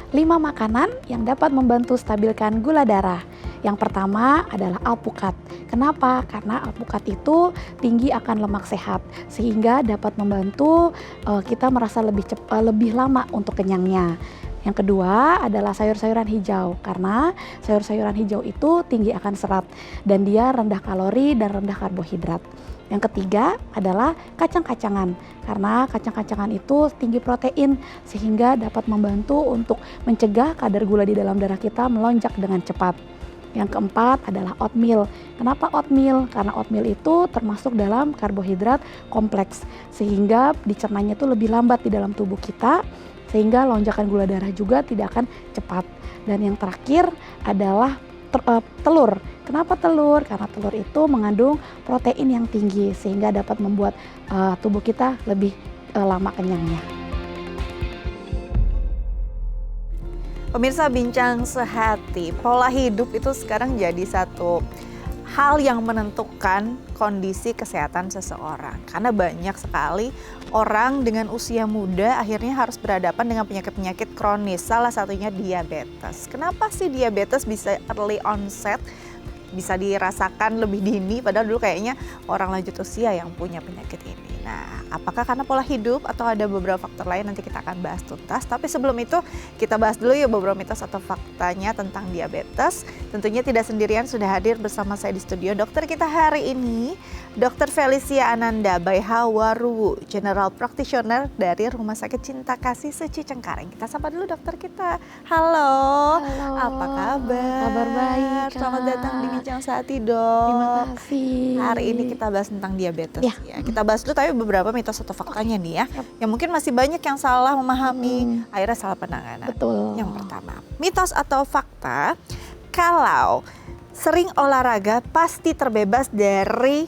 5 makanan yang dapat membantu stabilkan gula darah. Yang pertama adalah alpukat. Kenapa? Karena alpukat itu tinggi akan lemak sehat, sehingga dapat membantu kita merasa lebih lama untuk kenyangnya. Yang kedua adalah sayur-sayuran hijau, karena sayur-sayuran hijau itu tinggi akan serat dan dia rendah kalori dan rendah karbohidrat. Yang ketiga adalah kacang-kacangan, karena kacang-kacangan itu tinggi protein sehingga dapat membantu untuk mencegah kadar gula di dalam darah kita melonjak dengan cepat. Yang keempat adalah oatmeal. Kenapa oatmeal? Karena oatmeal itu termasuk dalam karbohidrat kompleks sehingga dicernanya itu lebih lambat di dalam tubuh kita, sehingga lonjakan gula darah juga tidak akan cepat. Dan yang terakhir adalah telur. Kenapa telur? Karena telur itu mengandung protein yang tinggi sehingga dapat membuat tubuh kita lebih lama kenyangnya. Pemirsa Bincang Sehati, pola hidup itu sekarang jadi satu hal yang menentukan kondisi kesehatan seseorang. Karena banyak sekali orang dengan usia muda akhirnya harus berhadapan dengan penyakit-penyakit kronis, salah satunya diabetes. Kenapa sih diabetes bisa early onset, bisa dirasakan lebih dini, padahal dulu kayaknya orang lanjut usia yang punya penyakit ini. Nah, apakah karena pola hidup atau ada beberapa faktor lain, nanti kita akan bahas tuntas. Tapi sebelum itu kita bahas dulu ya beberapa mitos atau faktanya tentang diabetes. Tentunya tidak sendirian, sudah hadir bersama saya di studio dokter kita hari ini, Dr. Felicia Ananda Baihawaruwu, General Practitioner dari Rumah Sakit Cinta Kasih Seci Cengkareng. Kita sapa dulu dokter kita. Halo. Halo. Apa kabar? Kabar baik, Kak. Selamat datang di Bincang Sehati, Dok. Terima kasih. Hari ini kita bahas tentang diabetes Ya. Kita bahas dulu tapi beberapa mitos atau faktanya nih ya. Yang mungkin masih banyak yang salah memahami, akhirnya salah penanganan. Betul. Yang pertama, mitos atau fakta, kalau sering olahraga pasti terbebas dari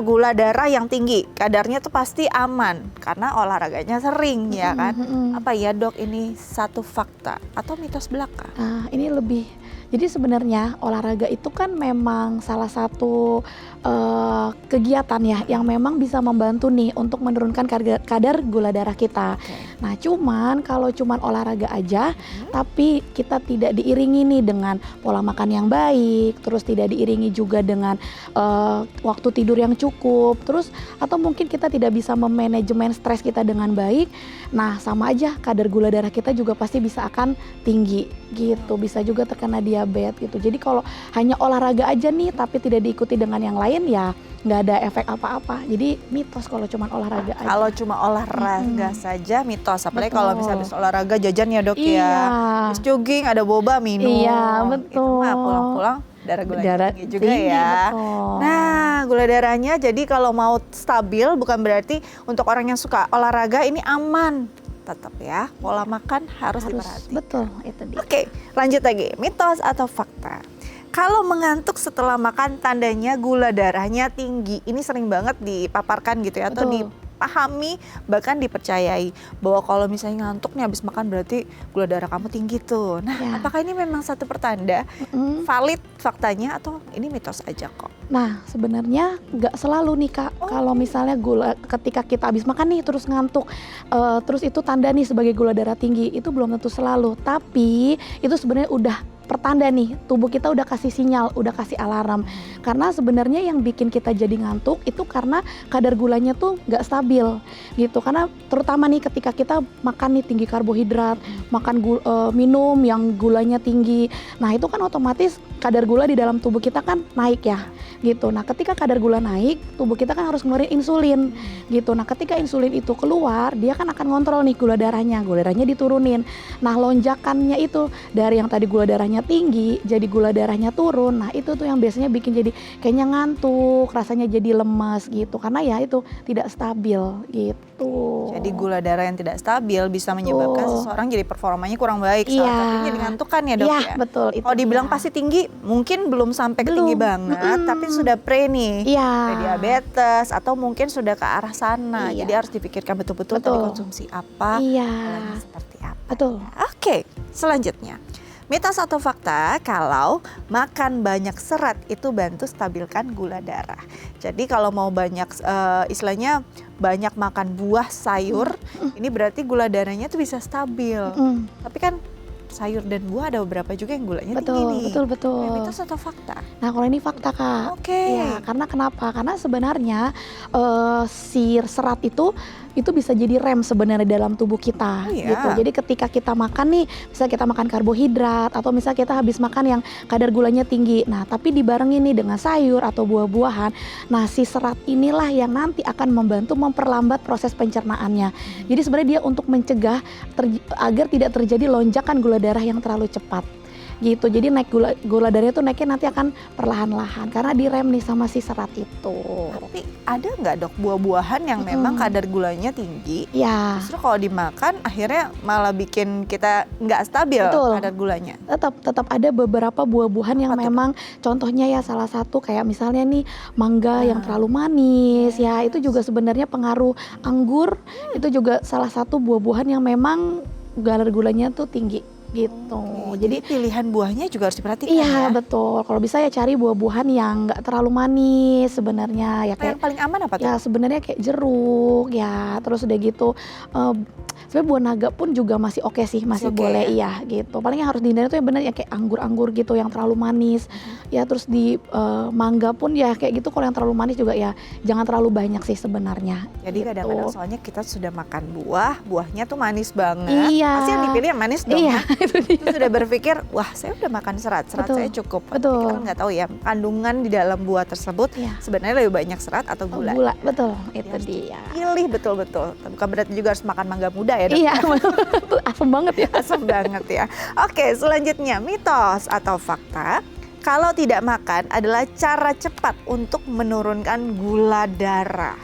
gula darah yang tinggi. Kadarnya tuh pasti aman karena olahraganya sering ya kan. Apa ya dok, ini satu fakta atau mitos belaka? Ini lebih, jadi sebenarnya olahraga itu kan memang salah satu kegiatan ya yang memang bisa membantu nih untuk menurunkan kadar gula darah kita. Nah cuman kalau cuman olahraga aja tapi kita tidak diiringi nih dengan pola makan yang baik, terus tidak diiringi juga dengan waktu tidur yang cukup, terus atau mungkin kita tidak bisa memanajemen stres kita dengan baik, nah sama aja kadar gula darah kita juga pasti bisa akan tinggi gitu, bisa juga terkena diabetes gitu. Jadi kalau hanya olahraga aja nih tapi tidak diikuti dengan yang lain ya nggak ada efek apa-apa. Jadi mitos kalau cuma olahraga aja. Kalau cuma olahraga saja mitos, apalagi kalau misalnya habis olahraga jajan ya dok ya. Habis jogging ada boba minum. Iya betul. Itu mah pulang-pulang darah gula tinggi juga tinggi, ya. Betul. Nah gula darahnya jadi kalau mau stabil bukan berarti untuk orang yang suka olahraga ini aman. Tetap ya, pola makan harus diperhatikan. Betul, itu dia. Oke, lanjut lagi. Mitos atau fakta? Kalau mengantuk setelah makan tandanya gula darahnya tinggi. Ini sering banget dipaparkan gitu ya, atau dipahami bahkan dipercayai bahwa kalau misalnya ngantuk nih habis makan berarti gula darah kamu tinggi tuh. Nah, apakah ini memang satu pertanda valid faktanya atau ini mitos aja kok? Nah sebenarnya nggak selalu nih Kak. Kalau misalnya gula ketika kita habis makan nih terus ngantuk, terus itu tanda nih sebagai gula darah tinggi, itu belum tentu selalu. Tapi itu sebenarnya udah pertanda nih, tubuh kita udah kasih sinyal, udah kasih alarm. Karena sebenarnya yang bikin kita jadi ngantuk itu karena kadar gulanya tuh nggak stabil gitu. Karena terutama nih ketika kita makan nih tinggi karbohidrat, makan minum yang gulanya tinggi, nah itu kan otomatis kadar gula di dalam tubuh kita kan naik ya gitu. Nah ketika kadar gula naik, tubuh kita kan harus ngeluarin insulin gitu. Nah ketika insulin itu keluar, dia kan akan ngontrol nih gula darahnya diturunin. Nah lonjakannya itu dari yang tadi gula darahnya tinggi jadi gula darahnya turun. Nah itu tuh yang biasanya bikin jadi kayaknya ngantuk, rasanya jadi lemas gitu, karena ya itu tidak stabil gitu. Jadi gula darah yang tidak stabil bisa menyebabkan seseorang jadi performanya kurang baik, salah satunya jadi ngantuk kan ya dok ya? Betul. Kalau dibilang pasti tinggi, mungkin belum sampai ke tinggi banget, tapi sudah pre nih, pre diabetes atau mungkin sudah ke arah sana. Jadi harus dipikirkan betul-betul tadi konsumsi apa, seperti apa. Betul. Oke, selanjutnya. Mitos atau fakta kalau makan banyak serat itu bantu stabilkan gula darah. Jadi kalau mau banyak istilahnya banyak makan buah sayur, ini berarti gula darahnya tuh bisa stabil. Tapi kan sayur dan buah ada beberapa juga yang gulanya tinggi nih. Betul. Ini mitos atau fakta? Nah, kalau ini fakta, Kak. Oke. Ya, karena kenapa? Karena sebenarnya si serat itu bisa jadi rem sebenarnya dalam tubuh kita, Oh, iya. gitu. Jadi ketika kita makan nih, misalnya kita makan karbohidrat atau misalnya kita habis makan yang kadar gulanya tinggi. Nah, tapi dibarengin nih dengan sayur atau buah-buahan. Nah, si serat inilah yang nanti akan membantu memperlambat proses pencernaannya. Jadi sebenarnya dia untuk mencegah agar tidak terjadi lonjakan gula darah yang terlalu cepat. Gitu, jadi naik gula darahnya tuh naiknya nanti akan perlahan-lahan karena direm nih sama si serat itu. Tapi ada nggak dok buah-buahan yang memang kadar gulanya tinggi? Ya, Justru kalau dimakan akhirnya malah bikin kita nggak stabil Betul. kadar gulanya. tetap ada beberapa buah-buahan yang Apa tuh? memang contohnya ya salah satu kayak misalnya nih mangga yang terlalu manis ya, itu juga sebenarnya pengaruh. Anggur itu juga salah satu buah-buahan yang memang kadar gulanya tuh tinggi gitu. Jadi pilihan buahnya juga harus diperhatikan Iya, ya. betul. Kalau bisa ya cari buah-buahan yang nggak terlalu manis sebenarnya ya, Yang kayak paling aman apa tuh? ya sebenarnya kayak jeruk ya, terus udah gitu sebenarnya buah naga pun juga masih oke sih, masih Oke boleh ya? iya gitu. Paling yang harus dihindari tuh yang benar ya kayak anggur-anggur gitu yang terlalu manis. Ya terus di mangga pun ya kayak gitu, kalau yang terlalu manis juga ya jangan terlalu banyak sih sebenarnya. Jadi gitu. kadang-kadang soalnya kita sudah makan buahnya tuh manis banget. Iya. Pasti yang dipilih yang manis dong. Iya, ya. itu dia. Terus sudah berpikir, wah saya udah makan serat Betul. saya cukup. Tapi Betul. kita kan nggak tahu ya kandungan di dalam buah tersebut Iya. sebenarnya lebih banyak serat atau gula. Gula, betul. Itu harus dia. Pilih betul-betul. Bukan berarti juga harus makan mangga muda ya dok. Iya, itu asem banget ya. Asam banget ya. Oke, selanjutnya mitos atau fakta kalau tidak makan adalah cara cepat untuk menurunkan gula darah.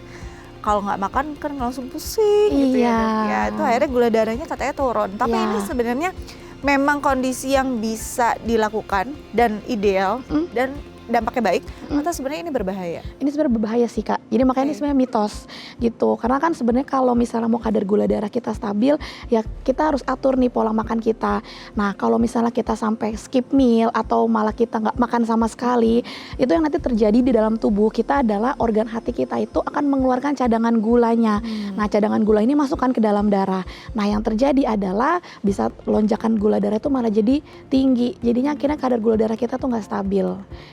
Kalau nggak makan kan langsung pusing gitu ya, Iya. Dok, ya. Itu akhirnya gula darahnya katanya turun. Tapi Iya. ini sebenarnya memang kondisi yang bisa dilakukan dan ideal dan dampaknya baik, atau sebenarnya ini berbahaya? Ini sebenarnya berbahaya sih Kak. Jadi makanya ini sebenarnya mitos gitu. Karena kan sebenarnya kalau misalnya mau kadar gula darah kita stabil, ya kita harus atur nih pola makan kita. Nah kalau misalnya kita sampai skip meal atau malah kita nggak makan sama sekali, itu yang nanti terjadi di dalam tubuh kita adalah organ hati kita itu akan mengeluarkan cadangan gulanya. Nah cadangan gula ini masukkan ke dalam darah. Nah yang terjadi adalah bisa lonjakan gula darah itu malah jadi tinggi. Jadinya akhirnya kadar gula darah kita tuh nggak stabil.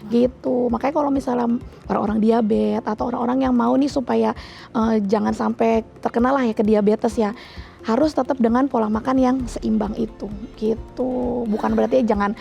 Gitu. Makanya kalau misalnya orang-orang diabetes atau orang-orang yang mau nih supaya jangan sampai terkena lah ya ke diabetes ya, harus tetap dengan pola makan yang seimbang itu gitu. Bukan berarti jangan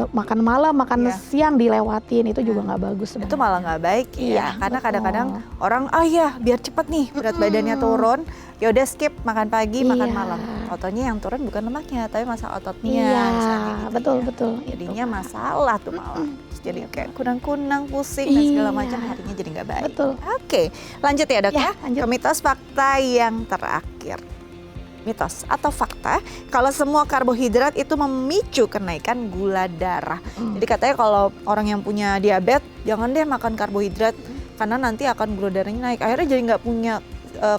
makan malam, makan siang dilewatin, itu juga nggak bagus sebenarnya. Itu malah nggak baik ya. Iya, Karena betul. kadang-kadang orang ya biar cepet nih berat badannya turun, ya udah skip makan pagi, makan Iya. malam. Fotonya yang turun bukan lemaknya, tapi masa ototnya. Iya, misalnya gitu betul ya. betul. Jadinya masalah tuh malah. Terus jadi kayak kunang-kunang, pusing dan segala macam, Iya. harinya jadi nggak baik. Betul. Oke, lanjut ya dok Ya, ya. lanjut. Ke mitos fakta yang terakhir. Mitos atau fakta kalau semua karbohidrat itu memicu kenaikan gula darah. Jadi katanya kalau orang yang punya diabetes jangan deh makan karbohidrat karena nanti akan gula darahnya naik. Akhirnya jadi nggak punya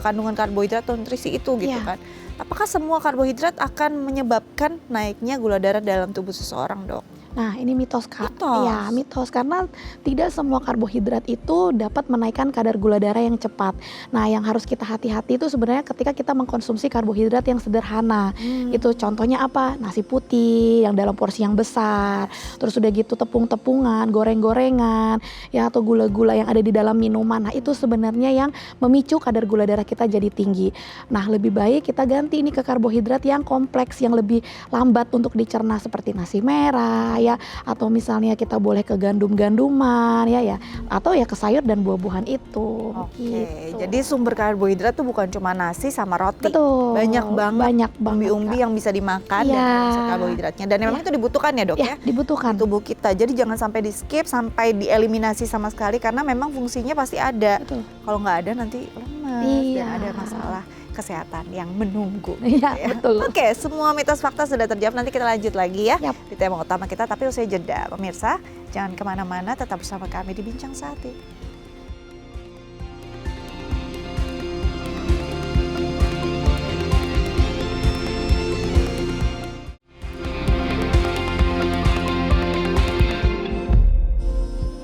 kandungan karbohidrat atau nutrisi itu gitu Iya. kan. Apakah semua karbohidrat akan menyebabkan naiknya gula darah dalam tubuh seseorang dok? Nah ini mitos Kak. Mitos. Ya mitos, karena tidak semua karbohidrat itu dapat menaikkan kadar gula darah yang cepat. Nah yang harus kita hati-hati itu sebenarnya ketika kita mengkonsumsi karbohidrat yang sederhana. Itu contohnya apa? Nasi putih yang dalam porsi yang besar, terus udah gitu tepung-tepungan, goreng-gorengan, ya atau gula-gula yang ada di dalam minuman. Nah itu sebenarnya yang memicu kadar gula darah kita jadi tinggi. Nah lebih baik kita ganti ini ke karbohidrat yang kompleks, yang lebih lambat untuk dicerna seperti nasi merah ya, atau misalnya kita boleh ke gandum-ganduman ya atau ya ke sayur dan buah-buahan itu. Oke, Gitu. jadi sumber karbohidrat tuh bukan cuma nasi sama roti. Betul. Banyak banget Banyak banget. umbi-umbi Kak. yang bisa dimakan Iya. dan bisa karbohidratnya. Dan memang itu dibutuhkan ya dok Ya, ya dibutuhkan. di tubuh kita. Jadi jangan sampai di skip, sampai dieliminasi sama sekali karena memang fungsinya pasti ada. Betul. Kalau nggak ada nanti lemes Iya. dan ada masalah kesehatan yang menunggu. Iya, ya. betul. Oke, semua mitos fakta sudah terjawab. Nanti kita lanjut lagi ya Yap. di tema utama kita. Tapi usai jeda, pemirsa jangan kemana-mana, tetap bersama kami di Bincang Sehati.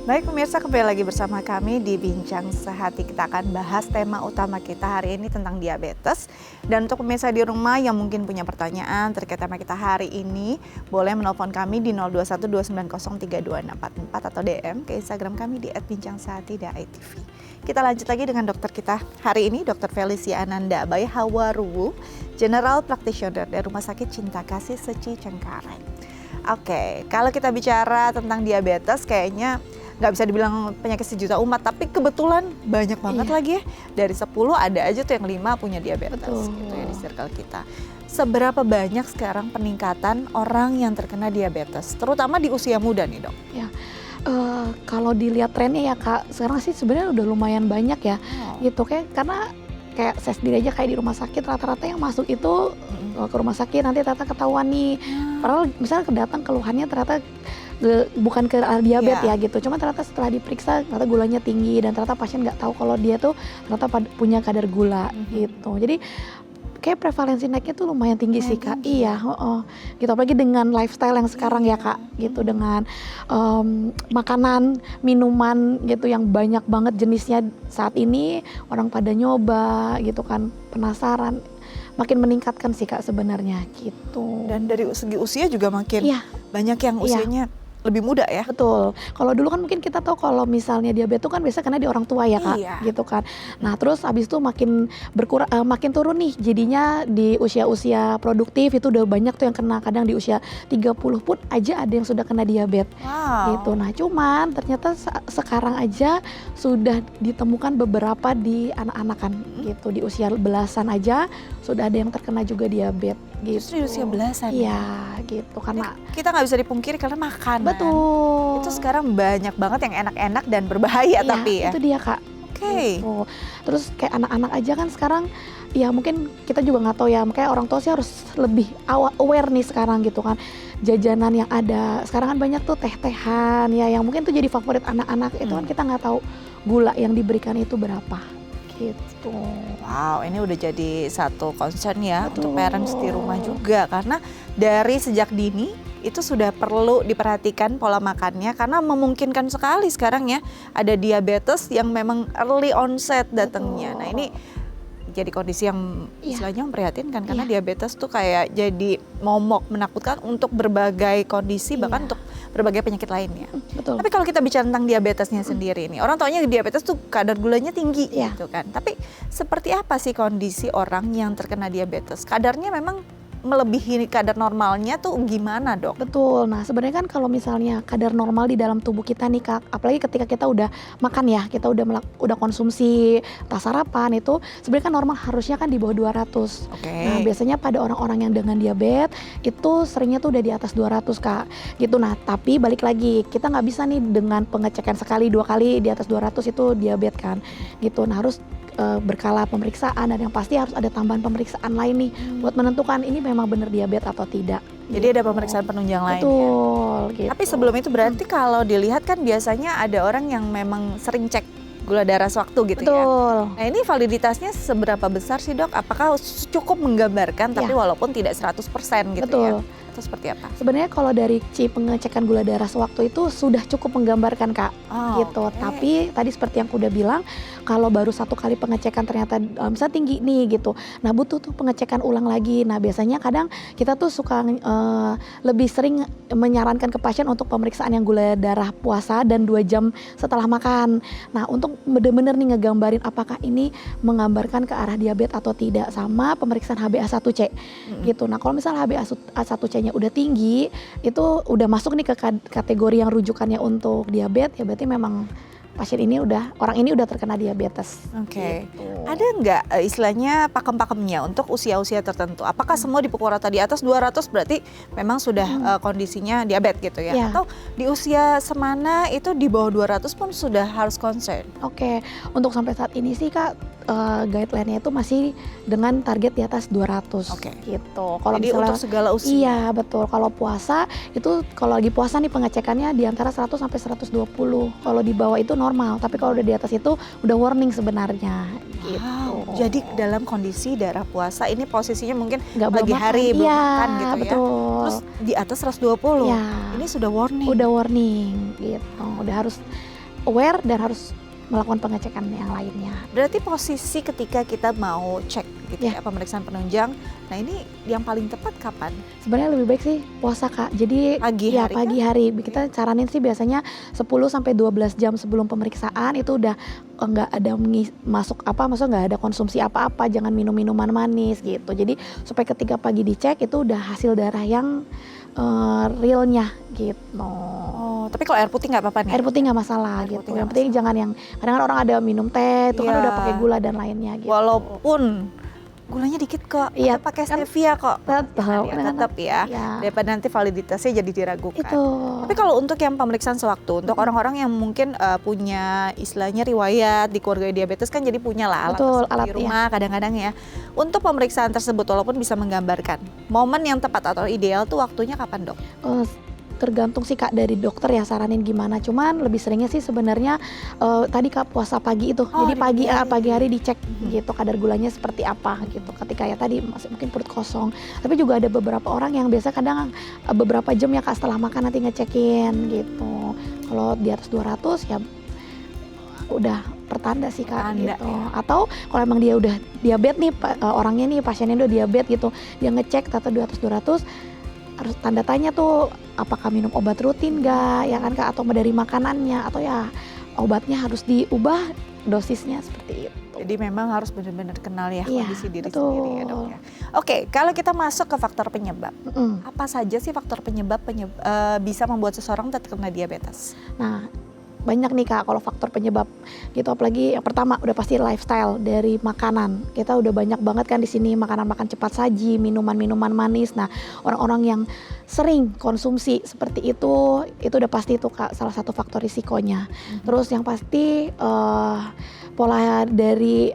Baik pemirsa, kembali lagi bersama kami di Bincang Sehati. Kita akan bahas tema utama kita hari ini tentang diabetes. Dan untuk pemirsa di rumah yang mungkin punya pertanyaan terkait tema kita hari ini, boleh menelpon kami di 0212903244 atau DM ke Instagram kami di @bincangsehati.itv. Kita lanjut lagi dengan dokter kita hari ini, Dr. Felicia Ananda Bayhawaruwu, General Practitioner dari Rumah Sakit Cinta Kasih Seci Cengkareng. Oke, kalau kita bicara tentang diabetes, kayaknya nggak bisa dibilang penyakit sejuta umat, tapi kebetulan banyak banget lagi ya. Dari 10 ada aja tuh yang 5 punya diabetes. Betul. Gitu ya di circle kita. Seberapa banyak sekarang peningkatan orang yang terkena diabetes, terutama di usia muda nih dok? Ya, kalau dilihat trennya ya Kak, sekarang sih sebenarnya udah lumayan banyak ya, gitu karena kayak saya sendiri aja kayak di rumah sakit rata-rata yang masuk itu ke rumah sakit nanti ternyata ketahuan nih, padahal misalnya kedatang keluhannya ternyata bukan ke diabetes ya gitu, cuma ternyata setelah diperiksa ternyata gulanya tinggi dan ternyata pasien nggak tahu kalau dia tuh ternyata punya kadar gula gitu. Jadi kayak prevalensi naiknya tuh lumayan tinggi sih Kak. Iya, gitu, apalagi dengan lifestyle yang sekarang ya Kak, gitu, dengan makanan, minuman gitu yang banyak banget jenisnya saat ini, orang pada nyoba gitu kan, penasaran, makin meningkatkan sih Kak sebenarnya gitu. Dan dari segi usia juga makin banyak yang usianya lebih muda ya. Betul. Kalau dulu kan mungkin kita tahu kalau misalnya diabetes itu kan biasa kena di orang tua ya Kak, gitu kan. Nah terus habis itu makin berkurang, makin turun nih, jadinya di usia-usia produktif itu udah banyak tuh yang kena, kadang di usia 30 pun aja ada yang sudah kena diabetes. Gitu. Nah cuman ternyata sekarang aja sudah ditemukan beberapa di anak-anakan gitu, di usia belasan aja sudah ada yang terkena juga diabetes. Gitu. Justru di usia belasan. Iya, gitu. Karena kita nggak bisa dipungkiri karena makanan. Betul. Itu sekarang banyak banget yang enak-enak dan berbahaya tapi ya. Itu dia Kak. Gitu. Terus kayak anak-anak aja kan sekarang, ya mungkin kita juga nggak tahu ya, makanya orang tua sih harus lebih aware nih sekarang gitu kan. Jajanan yang ada sekarang kan banyak tuh teh-tehan ya, yang mungkin tuh jadi favorit anak-anak. Itu kan kita nggak tahu gula yang diberikan itu berapa. Gitu. Wow, ini udah jadi satu concern ya untuk parents di rumah juga, karena dari sejak dini itu sudah perlu diperhatikan pola makannya, karena memungkinkan sekali sekarang ya ada diabetes yang memang early onset datangnya. Nah ini jadi kondisi yang istilahnya memprihatinkan, karena diabetes tuh kayak jadi momok menakutkan untuk berbagai kondisi, bahkan untuk berbagai penyakit lainnya. Betul. Tapi kalau kita bicara tentang diabetesnya sendiri nih, orang taunya diabetes tuh kadar gulanya tinggi gitu kan. Tapi seperti apa sih kondisi orang yang terkena diabetes? Kadarnya memang melebihi kadar normalnya tuh gimana dok? Betul. Nah sebenarnya kan kalau misalnya kadar normal di dalam tubuh kita nih Kak, apalagi ketika kita udah makan ya, kita udah konsumsi entah sarapan, itu sebenarnya kan normal harusnya kan di bawah 200. Nah biasanya pada orang-orang yang dengan diabetes itu seringnya tuh udah di atas 200 Kak gitu. Nah tapi balik lagi, kita nggak bisa nih dengan pengecekan sekali 2 kali di atas 200 itu diabetes kan gitu. Nah harus berkala pemeriksaan, dan yang pasti harus ada tambahan pemeriksaan lain nih buat menentukan ini memang benar diabetes atau tidak. Jadi ada pemeriksaan penunjang lain. Betul. Ya? Gitu. Tapi sebelum itu berarti kalau dilihat kan biasanya ada orang yang memang sering cek gula darah sewaktu gitu ya. Nah ini validitasnya seberapa besar sih dok? Apakah cukup menggambarkan tapi walaupun tidak 100% gitu ya? Atau seperti apa? Sebenarnya kalau dari pengecekan gula darah sewaktu itu sudah cukup menggambarkan Kak, gitu. Tapi tadi seperti yang aku udah bilang, kalau baru 1 kali pengecekan ternyata misalnya tinggi nih gitu, nah butuh tuh pengecekan ulang lagi. Nah biasanya kadang kita tuh suka lebih sering menyarankan ke pasien untuk pemeriksaan yang gula darah puasa dan 2 jam setelah makan. Nah untuk benar-benar nih ngegambarin apakah ini menggambarkan ke arah diabetes atau tidak, sama pemeriksaan HbA1c gitu. Nah kalau misalnya HbA1c udah tinggi, itu udah masuk nih ke kategori yang rujukannya untuk diabetes, ya berarti memang pasien ini orang ini udah terkena diabetes. Gitu. Ada nggak istilahnya pakem-pakemnya untuk usia-usia tertentu? Apakah semua di pukul rata di atas 200 berarti memang sudah kondisinya diabetes gitu ya? Atau di usia semana itu di bawah 200 pun sudah harus concern? Untuk sampai saat ini sih Kak, guideline-nya itu masih dengan target di atas 200 gitu. Kalau jadi misalnya, untuk segala usia? Iya betul, kalau puasa itu, kalau lagi puasa nih pengecekannya di antara 100 sampai 120. Kalau di bawah itu normal, tapi kalau udah di atas itu udah warning sebenarnya gitu. Jadi dalam kondisi darah puasa ini posisinya mungkin nggak pagi hari belum makan gitu ya. Betul. Terus di atas 120. Ini sudah warning. Udah warning gitu. Udah harus aware dan harus melakukan pengecekan yang lainnya. Berarti posisi ketika kita mau cek gitu ya, pemeriksaan penunjang, nah ini yang paling tepat kapan? Sebenarnya lebih baik sih puasa Kak. Jadi Pagi ya hari pagi hari. Kita caranin sih biasanya 10-12 jam sebelum pemeriksaan itu udah nggak ada maksudnya nggak ada konsumsi apa-apa, jangan minum minuman manis gitu. Jadi supaya ketika pagi dicek itu udah hasil darah yang realnya gitu. Oh, tapi kalau air putih nggak apa-apa nih? Air putih nggak masalah Air gitu. putih Yang nggak penting jangan yang kadang orang ada minum teh itu kan Iya. udah pakai gula dan lainnya gitu. Walaupun gulanya dikit kok, Iya, atau pakai kan stevia kok. tetap Ya, ya. daripada nanti validitasnya jadi diragukan. Itu. Tapi kalau untuk yang pemeriksaan sewaktu, untuk orang-orang yang mungkin punya istilahnya riwayat di keluarga diabetes kan jadi punya lah alat Betul, tersebut alat, di rumah kadang-kadang ya. Untuk pemeriksaan tersebut walaupun bisa menggambarkan momen yang tepat atau ideal tuh waktunya kapan dok? Tergantung sih Kak dari dokter ya saranin gimana. Cuman lebih seringnya sih sebenarnya tadi Kak puasa pagi itu. Jadi pagi hari dicek gitu kadar gulanya seperti apa gitu. Ketika ya tadi masih mungkin perut kosong. Tapi juga ada beberapa orang yang biasa kadang beberapa jam ya Kak setelah makan nanti ngecekin gitu. Kalau di atas 200 ya udah pertanda sih Kak gitu. Ya. Atau kalau emang dia udah diabetes nih orangnya nih pasiennya udah diabetes gitu. Dia ngecek ternyata di atas 200 harus tanda tanya tuh apakah minum obat rutin nggak ya kan Kak, atau dari makanannya atau ya obatnya harus diubah dosisnya seperti itu. Jadi memang harus benar-benar kenal ya kondisi diri betul. sendiri ya dok ya. Oke, kalau kita masuk ke faktor penyebab, apa saja sih faktor penyebab bisa membuat seseorang terkena diabetes? Nah banyak nih Kak kalau faktor penyebab gitu, apalagi yang pertama udah pasti lifestyle dari makanan. Kita udah banyak banget kan di sini makanan-makan cepat saji, minuman-minuman manis. Nah orang-orang yang sering konsumsi seperti itu udah pasti itu Kak salah satu faktor risikonya. Terus yang pasti pola dari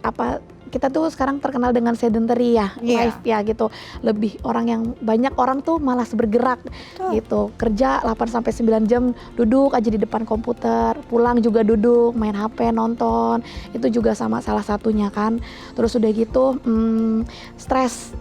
kita tuh sekarang terkenal dengan sedentary ya, life ya gitu. Lebih banyak orang tuh malas bergerak gitu. Kerja 8-9 jam duduk aja di depan komputer, pulang juga duduk, main HP, nonton. Itu juga sama salah satunya kan. Terus udah gitu stres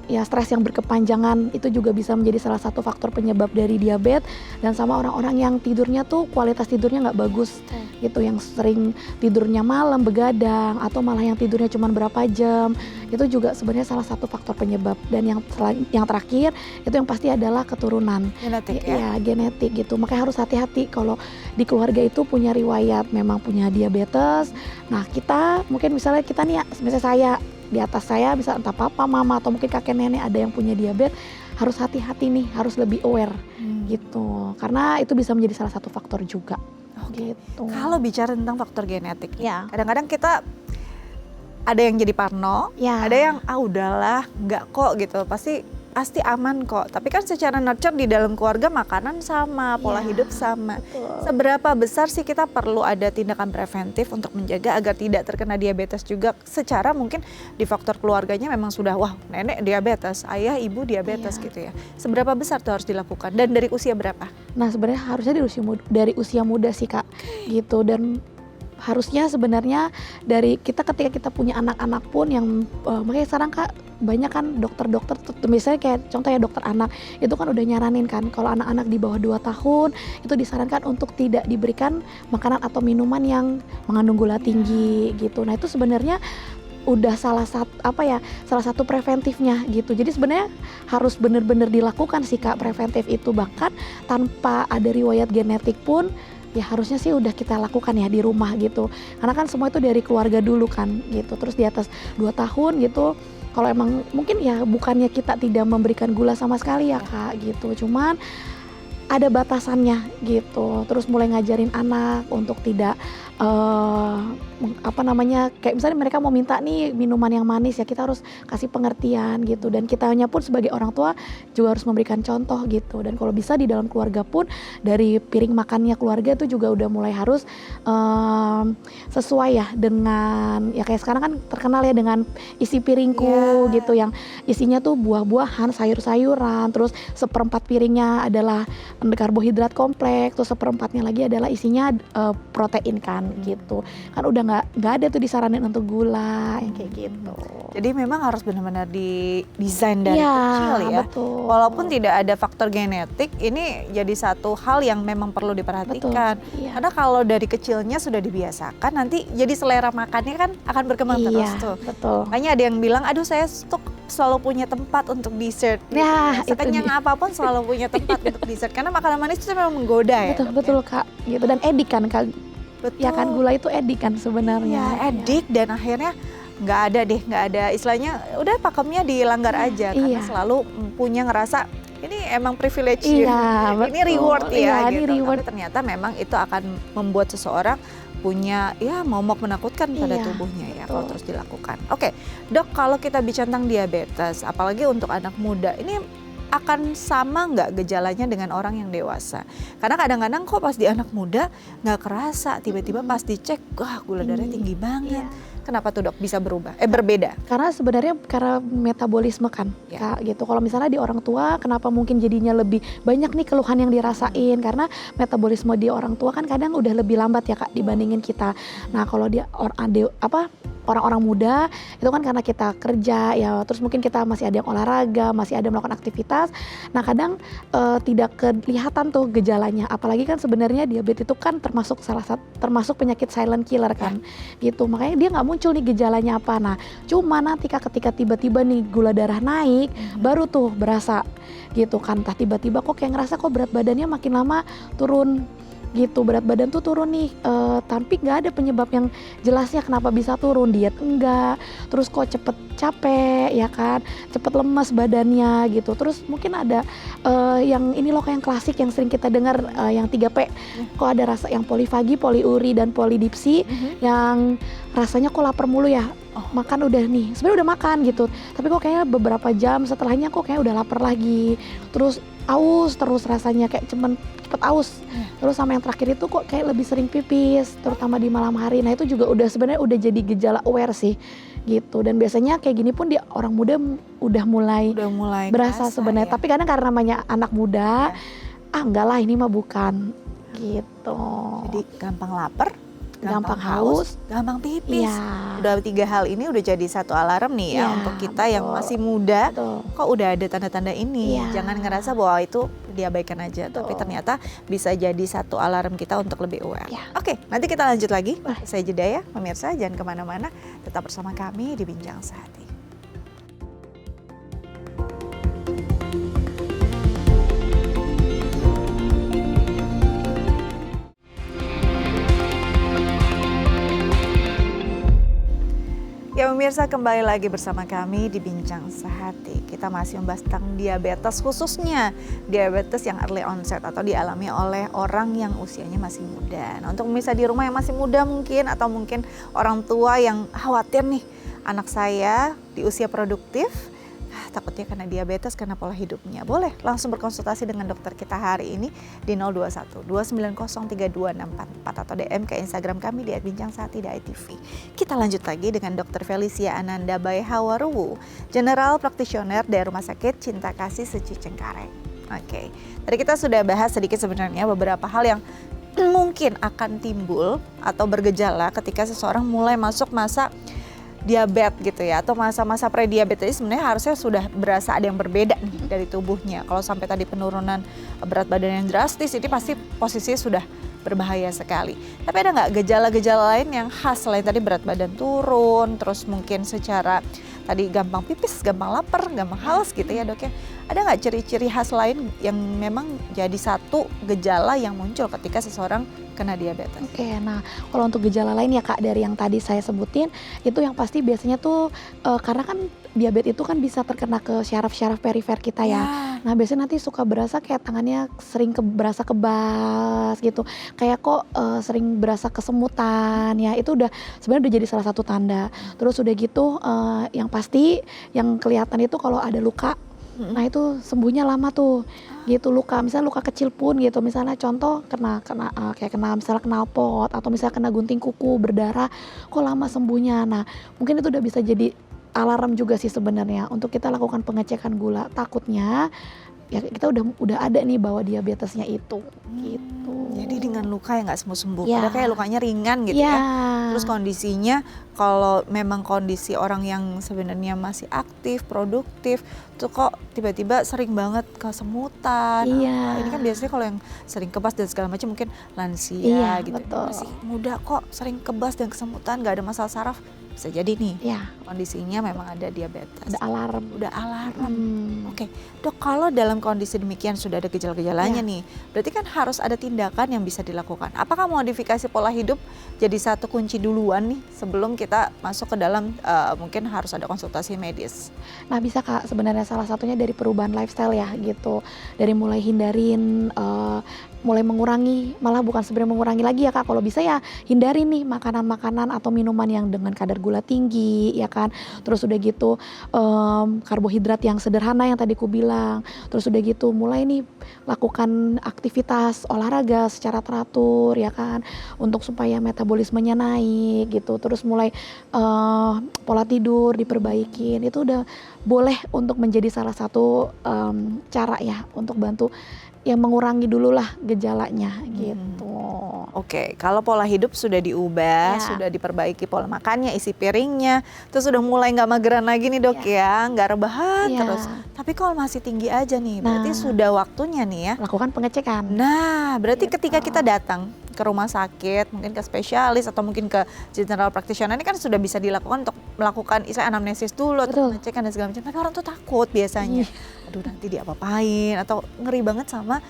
yang berkepanjangan itu juga bisa menjadi salah satu faktor penyebab dari diabetes. Dan sama orang-orang yang tidurnya tuh kualitas tidurnya nggak bagus gitu, yang sering tidurnya malam begadang atau malah yang tidurnya cuma berapa jam, itu juga sebenarnya salah satu faktor penyebab. Dan yang terakhir itu yang pasti adalah keturunan, genetik ya? Genetik gitu. Makanya harus hati-hati kalau di keluarga itu punya riwayat memang punya diabetes. Nah kita mungkin misalnya kita nih misalnya saya di atas saya bisa entah papa, mama atau mungkin kakek nenek ada yang punya diabetes, harus hati-hati nih, harus lebih aware gitu. Karena itu bisa menjadi salah satu faktor juga. Gitu. Kalau bicara tentang faktor genetik, kadang-kadang kita ada yang jadi parno, ada yang udahlah nggak kok gitu, pasti aman kok. Tapi kan secara nurture di dalam keluarga makanan sama, pola hidup sama. Betul. Seberapa besar sih kita perlu ada tindakan preventif untuk menjaga agar tidak terkena diabetes juga, secara mungkin di faktor keluarganya memang sudah wah nenek diabetes, ayah ibu diabetes gitu ya. Seberapa besar tuh harus dilakukan dan dari usia berapa? Nah sebenarnya harusnya dari usia muda sih Kak gitu. Dan harusnya sebenarnya dari ketika kita punya anak-anak pun yang makanya sekarang Kak banyak kan dokter-dokter misalnya kayak contoh ya dokter anak itu kan udah nyaranin kan kalau anak-anak di bawah 2 tahun itu disarankan untuk tidak diberikan makanan atau minuman yang mengandung gula tinggi gitu. Nah itu sebenarnya udah salah satu preventifnya gitu. Jadi sebenarnya harus benar-benar dilakukan sih Kak preventif itu, bahkan tanpa ada riwayat genetik pun ya harusnya sih udah kita lakukan ya di rumah gitu. Karena kan semua itu dari keluarga dulu kan gitu. Terus di atas 2 tahun gitu, kalau emang mungkin ya bukannya kita tidak memberikan gula sama sekali ya Kak gitu. Cuman ada batasannya gitu. Terus mulai ngajarin anak untuk tidak kayak misalnya mereka mau minta nih minuman yang manis ya kita harus kasih pengertian gitu. Dan kitanya pun sebagai orang tua juga harus memberikan contoh gitu. Dan kalau bisa di dalam keluarga pun dari piring makannya keluarga itu juga udah mulai harus sesuai ya dengan ya kayak sekarang kan terkenal ya dengan isi piringku gitu, yang isinya tuh buah-buahan, sayur-sayuran, terus 1/4 piringnya adalah karbohidrat kompleks, terus seperempatnya lagi adalah isinya protein kan gitu. Kan udah nggak ada tuh disaranin untuk gula yang kayak gitu. Jadi memang harus benar-benar didesain dari Iya, kecil ya. betul. Walaupun tidak ada faktor genetik, ini jadi satu hal yang memang perlu diperhatikan. Betul, iya. Karena kalau dari kecilnya sudah dibiasakan, nanti jadi selera makannya kan akan berkembang terus Iya, tuh. betul. Makanya ada yang bilang, aduh saya tuh selalu punya tempat untuk dessert. Gitu. Nah, itu Sekenyang dia. apapun selalu punya tempat untuk dessert. Karena makanan manis itu memang menggoda ya. Betul, Dok, betul Kak. Gitu, dan edik kan Kak. Betul. Ya kan, gula itu edik kan sebenarnya. Ya, edik dan akhirnya nggak ada istilahnya udah pakemnya dilanggar aja karena Iya. selalu punya ngerasa ini emang privilege Iya, ini betul. reward ya Iya, gitu. ini reward. Tapi ternyata memang itu akan membuat seseorang punya ya momok menakutkan pada Iya, tubuhnya ya kalau betul. terus dilakukan. Oke, Dok, kalau kita bicara tentang diabetes, apalagi untuk anak muda, ini akan sama nggak gejalanya dengan orang yang dewasa? Karena kadang-kadang kok pas di anak muda nggak kerasa, tiba-tiba pas dicek, wah gula darahnya tinggi banget. Iya. Kenapa tuh Dok bisa berubah? Berbeda? Karena sebenarnya karena metabolisme kan, Ya. Kak, gitu. Kalau misalnya di orang tua, kenapa mungkin jadinya lebih banyak nih keluhan yang dirasain? Karena metabolisme di orang tua kan kadang udah lebih lambat ya Kak dibandingin kita. Nah kalau dia orang-orang muda itu kan karena kita kerja ya, terus mungkin kita masih ada yang olahraga, masih ada melakukan aktivitas. Nah kadang tidak kelihatan tuh gejalanya. Apalagi kan sebenarnya diabetes itu kan termasuk penyakit silent killer kan, gitu. Makanya dia nggak muncul nih gejalanya apa. Nah cuma nanti Kak ketika tiba-tiba nih gula darah naik, baru tuh berasa gitu kan. Entah tiba-tiba kok kayak ngerasa kok berat badannya makin lama turun gitu, berat badan tuh turun nih, tapi nggak ada penyebab yang jelasnya kenapa bisa turun, diet enggak, terus kok cepet capek ya kan, cepet lemas badannya gitu. Terus mungkin ada yang ini loh kayak yang klasik yang sering kita dengar, yang 3P, kok ada rasa yang polifagi, poliuri dan polidipsi, yang rasanya kok lapar mulu ya. Makan udah nih, sebenarnya udah makan gitu, tapi kok kayaknya beberapa jam setelahnya kok kayak udah lapar lagi, terus aus terus rasanya kayak cepet aus. Terus sama yang terakhir itu kok kayak lebih sering pipis, terutama di malam hari. Nah itu juga udah sebenarnya udah jadi gejala aware sih gitu. Dan biasanya kayak gini pun di orang muda udah mulai berasa kerasa sebenarnya. ya. Tapi kadang karena namanya anak muda, enggak lah ini mah bukan gitu. Jadi gampang lapar, Gampang haus, gampang pipis. Iya. Udah 3 hal ini udah jadi satu alarm nih ya Iya, untuk kita yang betul. masih muda. Betul. Kok udah ada tanda-tanda ini, Iya. jangan ngerasa bahwa itu diabaikan aja, tapi Betul. ternyata bisa jadi satu alarm kita untuk lebih aware. Iya. Oke, nanti kita lanjut lagi. Boleh. Saya jeda ya, pemirsa jangan kemana-mana, tetap bersama kami di Bincang Sehati. Ya pemirsa, kembali lagi bersama kami di Bincang Sehati. Kita masih membahas tentang diabetes, khususnya diabetes yang early onset atau dialami oleh orang yang usianya masih muda. Nah untuk pemirsa di rumah yang masih muda mungkin, atau mungkin orang tua yang khawatir nih, anak saya di usia produktif, takutnya karena diabetes, karena pola hidupnya. Boleh langsung berkonsultasi dengan dokter kita hari ini di 021 290 32644 atau DM ke Instagram kami di @bincangsehati.tv. Kita lanjut lagi dengan Dr. Felicia Ananda Bae Hawaruwu, General Practitioner dari Rumah Sakit Cinta Kasih Seci Cengkareng. Oke, tadi kita sudah bahas sedikit sebenarnya beberapa hal yang mungkin akan timbul atau bergejala ketika seseorang mulai masuk masa diabetes gitu ya, atau masa-masa pre-diabetes. Sebenarnya harusnya sudah berasa ada yang berbeda nih dari tubuhnya. Kalau sampai tadi penurunan berat badan yang drastis, ini pasti posisinya sudah berbahaya sekali. Tapi ada nggak gejala-gejala lain yang khas selain tadi berat badan turun, terus mungkin secara tadi gampang pipis, gampang lapar, gampang haus gitu ya Dok ya. Ada nggak ciri-ciri khas lain yang memang jadi satu gejala yang muncul ketika seseorang kena diabetes? Oke, nah kalau untuk gejala lain ya Kak dari yang tadi saya sebutin, itu yang pasti biasanya tuh karena kan diabetes itu kan bisa terkena ke syaraf-syaraf perifer kita ya. Nah biasanya nanti suka berasa kayak tangannya sering berasa kebas gitu, kayak kok sering berasa kesemutan ya, itu udah sebenarnya udah jadi salah satu tanda. Terus udah gitu yang pasti yang kelihatan itu kalau ada luka. Nah itu sembuhnya lama tuh gitu, luka misalnya luka kecil pun gitu, misalnya contoh kena kayak kena misalnya knalpot atau misalnya kena gunting kuku berdarah, kok lama sembuhnya. Nah mungkin itu udah bisa jadi alarm juga sih sebenarnya untuk kita lakukan pengecekan gula. Takutnya ya kita udah ada nih bahwa diabetesnya itu gitu. Jadi dengan luka yang nggak sembuh-sembuh, Ya. padahal kayak lukanya ringan gitu Ya. ya. Terus kondisinya kalau memang kondisi orang yang sebenarnya masih aktif, produktif, tuh kok tiba-tiba sering banget kesemutan. Iya. Ini kan biasanya kalau yang sering kebas dan segala macam mungkin lansia Iya, gitu. betul. Masih muda kok sering kebas dan kesemutan, nggak ada masalah saraf. Bisa jadi nih Ya, kondisinya memang ada diabetes. ada alarm. Udah alarm. Hmm. Oke, Dok, kalau dalam kondisi demikian sudah ada gejala-gejalanya Ya. nih, berarti kan harus ada tindakan yang bisa dilakukan. Apakah modifikasi pola hidup jadi satu kunci duluan nih sebelum kita masuk ke dalam mungkin harus ada konsultasi medis? Nah bisa Kak, sebenarnya salah satunya dari perubahan lifestyle ya gitu. Dari mulai hindarin, mulai mengurangi, malah bukan sebenarnya mengurangi lagi ya Kak. Kalau bisa ya hindari nih makanan-makanan atau minuman yang dengan kadar gula tinggi ya kan. Terus udah gitu karbohidrat yang sederhana yang tadi ku bilang. Terus udah gitu mulai nih lakukan aktivitas olahraga secara teratur ya kan. Untuk supaya metabolismenya naik gitu. Terus mulai pola tidur diperbaikin. Itu udah boleh untuk menjadi salah satu cara ya untuk bantu yang mengurangi dulu lah gejalanya gitu. Oke, kalau pola hidup sudah diubah, Ya. sudah diperbaiki pola makannya, isi piringnya, terus sudah mulai nggak mageran lagi nih Dok ya, nggak rebahan Ya. terus. Tapi kalau masih tinggi aja nih, berarti Nah. sudah waktunya nih ya. Lakukan pengecekan. Nah, berarti Gitu. ketika kita datang ke rumah sakit, mungkin ke spesialis atau mungkin ke general practitioner, ini kan sudah bisa dilakukan untuk melakukan anamnesis dulu, atau Betul. pengecekan dan segala macam. Tapi orang tuh takut biasanya. Aduh, nanti diapa-apain, atau ngeri banget sama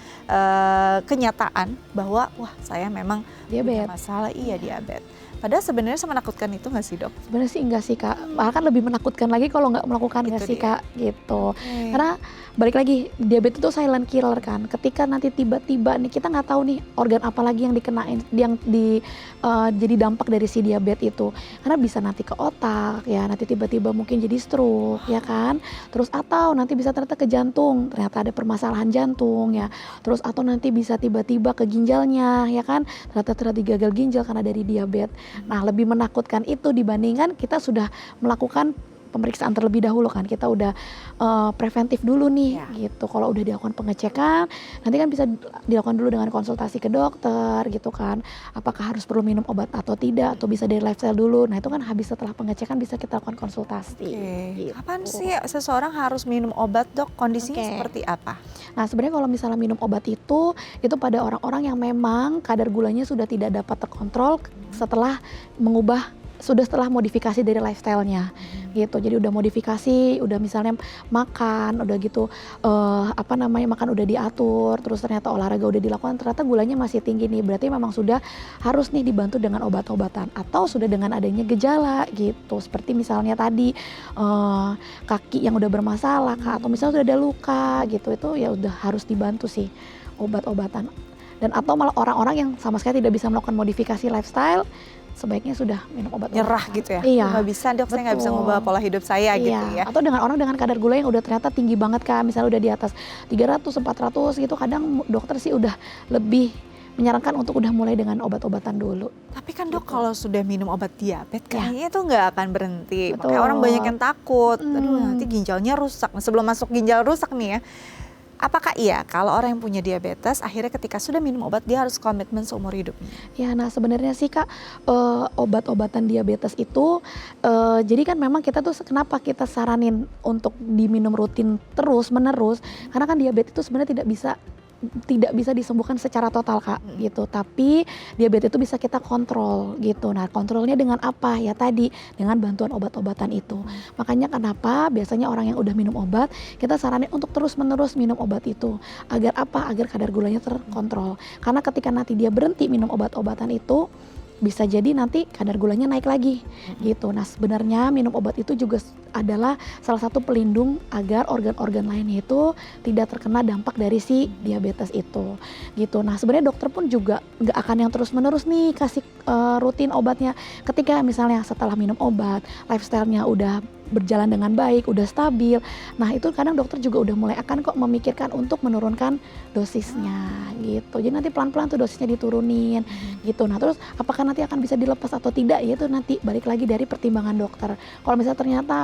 kenyataan bahwa wah saya memang punya Diabetes. masalah, diabetes. Padahal sebenarnya menakutkan itu nggak sih Dok? Sebenarnya sih enggak sih Kak. Bahkan lebih menakutkan lagi kalau nggak melakukan nggak Itu sih dia. Kak gitu. Karena balik lagi diabetes itu silent killer kan. Ketika nanti tiba-tiba nih kita nggak tahu nih organ apa lagi yang dikenain, jadi dampak dari si diabetes itu. Karena bisa nanti ke otak ya, nanti tiba-tiba mungkin jadi stroke ya kan. Terus atau nanti bisa ternyata ke jantung, ternyata ada permasalahan jantung ya. Terus atau nanti bisa tiba-tiba ke ginjalnya ya kan. Ternyata gagal ginjal karena dari diabetes. Nah, lebih menakutkan itu dibandingkan kita sudah melakukan pemeriksaan terlebih dahulu kan. Kita udah preventif dulu nih gitu. Kalau udah dilakukan pengecekan, nanti kan bisa dilakukan dulu dengan konsultasi ke dokter gitu kan. Apakah harus perlu minum obat atau tidak, atau bisa dari lifestyle dulu. Nah, itu kan habis setelah pengecekan bisa kita lakukan konsultasi. Gitu. Kapan sih seseorang harus minum obat Dok? Kondisinya Oke. seperti apa? Nah, sebenarnya kalau misalnya minum obat itu pada orang-orang yang memang kadar gulanya sudah tidak dapat terkontrol setelah setelah modifikasi dari lifestyle-nya gitu. Jadi udah modifikasi, udah misalnya makan, udah gitu makan udah diatur, terus ternyata olahraga udah dilakukan, ternyata gulanya masih tinggi nih. Berarti memang sudah harus nih dibantu dengan obat-obatan atau sudah dengan adanya gejala gitu. Seperti misalnya tadi kaki yang udah bermasalah Kak, atau misalnya sudah ada luka gitu. Itu ya udah harus dibantu sih obat-obatan. Dan atau malah orang-orang yang sama sekali tidak bisa melakukan modifikasi lifestyle, sebaiknya sudah minum obat. Nyerah gitu ya? Iya. Nggak bisa Dok, saya nggak bisa ngubah pola hidup saya gitu ya. Atau dengan orang dengan kadar gula yang udah ternyata tinggi banget Kak, misalnya udah di atas 300, 400 gitu, kadang dokter sih udah lebih menyarankan untuk udah mulai dengan obat-obatan dulu. Tapi kan Dok kalau sudah minum obat diabetes kayaknya itu nggak akan berhenti. Betul. Makanya orang banyak yang takut, aduh nanti ginjalnya rusak. Nah, sebelum masuk ginjal rusak nih ya, apakah iya kalau orang yang punya diabetes akhirnya ketika sudah minum obat dia harus komitmen seumur hidupnya? Ya, nah sebenarnya sih Kak, obat-obatan diabetes itu jadi kan memang kita tuh kenapa kita saranin untuk diminum rutin terus menerus, karena kan diabetes itu sebenarnya tidak bisa disembuhkan secara total Kak gitu, tapi diabetes itu bisa kita kontrol gitu. Nah, kontrolnya dengan apa? Ya tadi dengan bantuan obat-obatan itu. Makanya kenapa biasanya orang yang udah minum obat kita saranin untuk terus-menerus minum obat itu. Agar apa? Agar kadar gulanya terkontrol. Karena ketika nanti dia berhenti minum obat-obatan itu, bisa jadi nanti kadar gulanya naik lagi gitu. Nah, sebenarnya minum obat itu juga adalah salah satu pelindung agar organ-organ lainnya itu tidak terkena dampak dari si diabetes itu gitu. Nah, sebenarnya dokter pun juga nggak akan yang terus-menerus nih kasih rutin obatnya. Ketika misalnya setelah minum obat, lifestyle-nya udah berjalan dengan baik, udah stabil. Nah, itu kadang dokter juga udah mulai akan kok memikirkan untuk menurunkan dosisnya gitu. Jadi nanti pelan-pelan tuh dosisnya diturunin gitu. Nah, terus apakah nanti akan bisa dilepas atau tidak, ya itu nanti balik lagi dari pertimbangan dokter. Kalau misalnya ternyata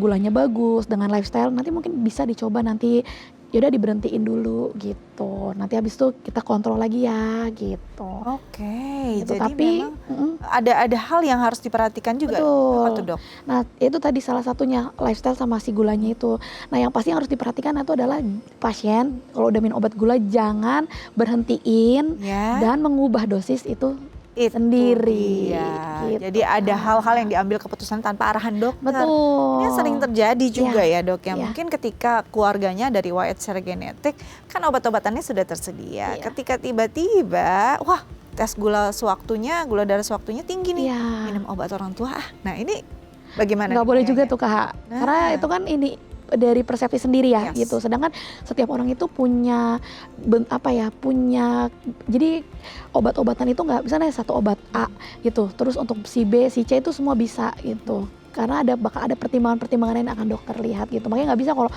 gulanya bagus dengan lifestyle, nanti mungkin bisa dicoba nanti ya udah diberhentiin dulu gitu. Nanti habis itu kita kontrol lagi ya gitu. Oke, Gitu. jadi Tapi memang ada hal yang harus diperhatikan juga. Apa betul. tuh dok? Nah itu tadi salah satunya lifestyle sama si gulanya itu. Nah yang pasti yang harus diperhatikan itu adalah pasien kalau udah minum obat gula jangan berhentiin Ya, dan mengubah dosis itu itu sendiri. dia. Gitu, Jadi ada Kak. hal-hal yang diambil keputusan tanpa arahan dokter. Betul. Ini sering terjadi juga Iya, ya dok ya. iya. Mungkin ketika keluarganya dari riwayat secara genetik kan obat-obatannya sudah tersedia. Iya. Ketika tiba-tiba, wah tes gula darah sewaktunya tinggi nih. Iya. Minum obat orang tua. Nah ini bagaimana? Nggak nih boleh juga kayaknya? tuh Kak, Nah. karena itu kan ini dari persepsi sendiri ya Yes. gitu. Sedangkan setiap orang itu punya punya jadi obat-obatan itu nggak misalnya satu obat A gitu, terus untuk si B, si C itu semua bisa gitu. Karena bakal ada pertimbangan-pertimbangan yang akan dokter lihat gitu. Makanya nggak bisa kalau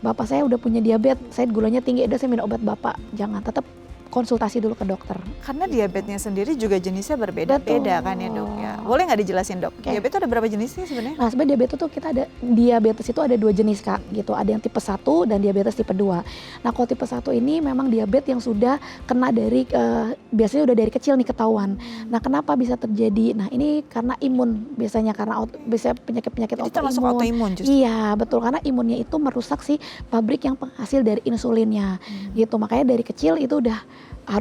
bapak saya udah punya diabetes, saya gulanya tinggi, udah saya minum obat bapak. Jangan, tetap konsultasi dulu ke dokter. Karena diabetesnya sendiri juga jenisnya berbeda-beda kan ya dok ya. Boleh nggak dijelasin dok? Oke. Diabetes ada berapa jenisnya sebenarnya? Nah sebenarnya diabetes itu ada 2 jenis Kak gitu. Ada yang tipe 1 dan diabetes tipe 2. Nah kalau tipe 1 ini memang diabetes yang sudah kena dari biasanya udah dari kecil nih ketahuan. Nah kenapa bisa terjadi? Nah ini karena imun biasanya, karena bisa penyakit-penyakit Jadi termasuk autoimun. autoimun justru. Iya betul, karena imunnya itu merusak si pabrik yang penghasil dari insulinnya gitu. Makanya dari kecil itu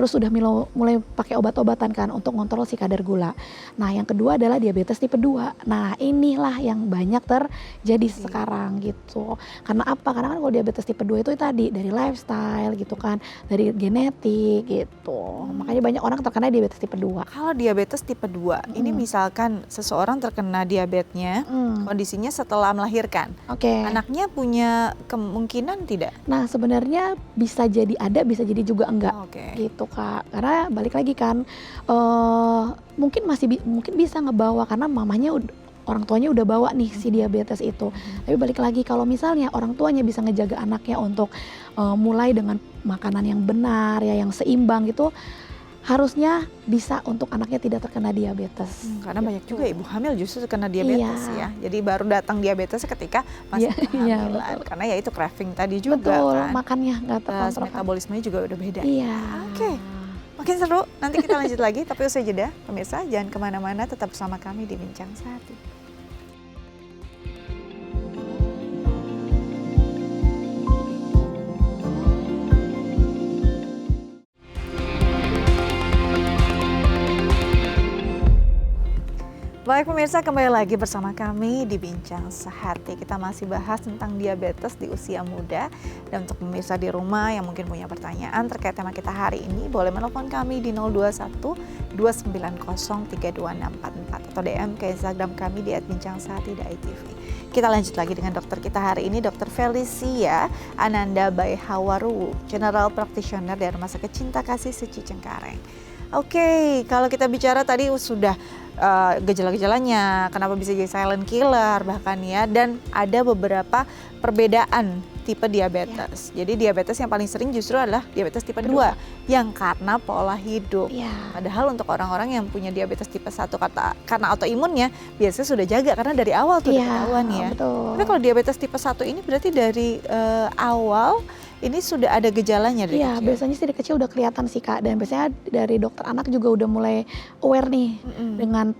sudah mulai pakai obat-obatan kan untuk ngontrol si kadar gula. Nah yang kedua adalah diabetes tipe 2. Nah inilah yang banyak terjadi sekarang gitu. Karena apa? Karena kan kalau diabetes tipe 2 itu tadi dari lifestyle gitu kan, dari genetik gitu. Makanya banyak orang terkena diabetes tipe 2. Kalau diabetes tipe 2, ini misalkan seseorang terkena diabetesnya, kondisinya setelah melahirkan. Oke. Anaknya punya kemungkinan tidak? Nah sebenarnya bisa jadi ada, bisa jadi juga enggak. Oke. Gitu Kak, karena balik lagi kan mungkin bisa ngebawa karena mamanya orang tuanya udah bawa nih si diabetes itu. Tapi balik lagi kalau misalnya orang tuanya bisa ngejaga anaknya untuk mulai dengan makanan yang benar ya, yang seimbang gitu, harusnya bisa untuk anaknya tidak terkena diabetes. Karena banyak juga ibu hamil justru terkena diabetes ya. Jadi baru datang diabetes ketika masih Iya, kehamilan. betul. Karena ya itu craving tadi juga Betul, kan. makannya nggak Terus terkontrol. metabolismenya juga udah beda. Iya. Oke. Makin seru, nanti kita lanjut lagi. Tapi usai jeda, pemirsa jangan kemana-mana, tetap bersama kami di Bincang Sehati. Baik pemirsa, kembali lagi bersama kami di Bincang Sehati. Kita masih bahas tentang diabetes di usia muda. Dan untuk pemirsa di rumah yang mungkin punya pertanyaan terkait tema kita hari ini, boleh menelpon kami di 021 290 32644 atau DM ke Instagram kami di @bincangsehati.itv. Kita lanjut lagi dengan dokter kita hari ini, Dr. Felicia Ananda Bae Hawaru, General Practitioner dari Rumah Sakit Cinta Kasih Suci Cengkareng. Oke, kalau kita bicara tadi sudah gejala-gejalanya, kenapa bisa jadi silent killer bahkan ya, dan ada beberapa perbedaan tipe diabetes. Jadi diabetes yang paling sering justru adalah diabetes tipe 2 yang karena pola hidup. Padahal untuk orang-orang yang punya diabetes tipe 1 karena autoimunnya biasanya sudah jaga karena dari awal tuh udah ketahuan ya. Betul. Tapi kalau diabetes tipe 1 ini berarti dari awal ini sudah ada gejalanya dari Iya, kecil. biasanya sih dari kecil udah kelihatan sih Kak, dan biasanya dari dokter anak juga udah mulai aware nih dengan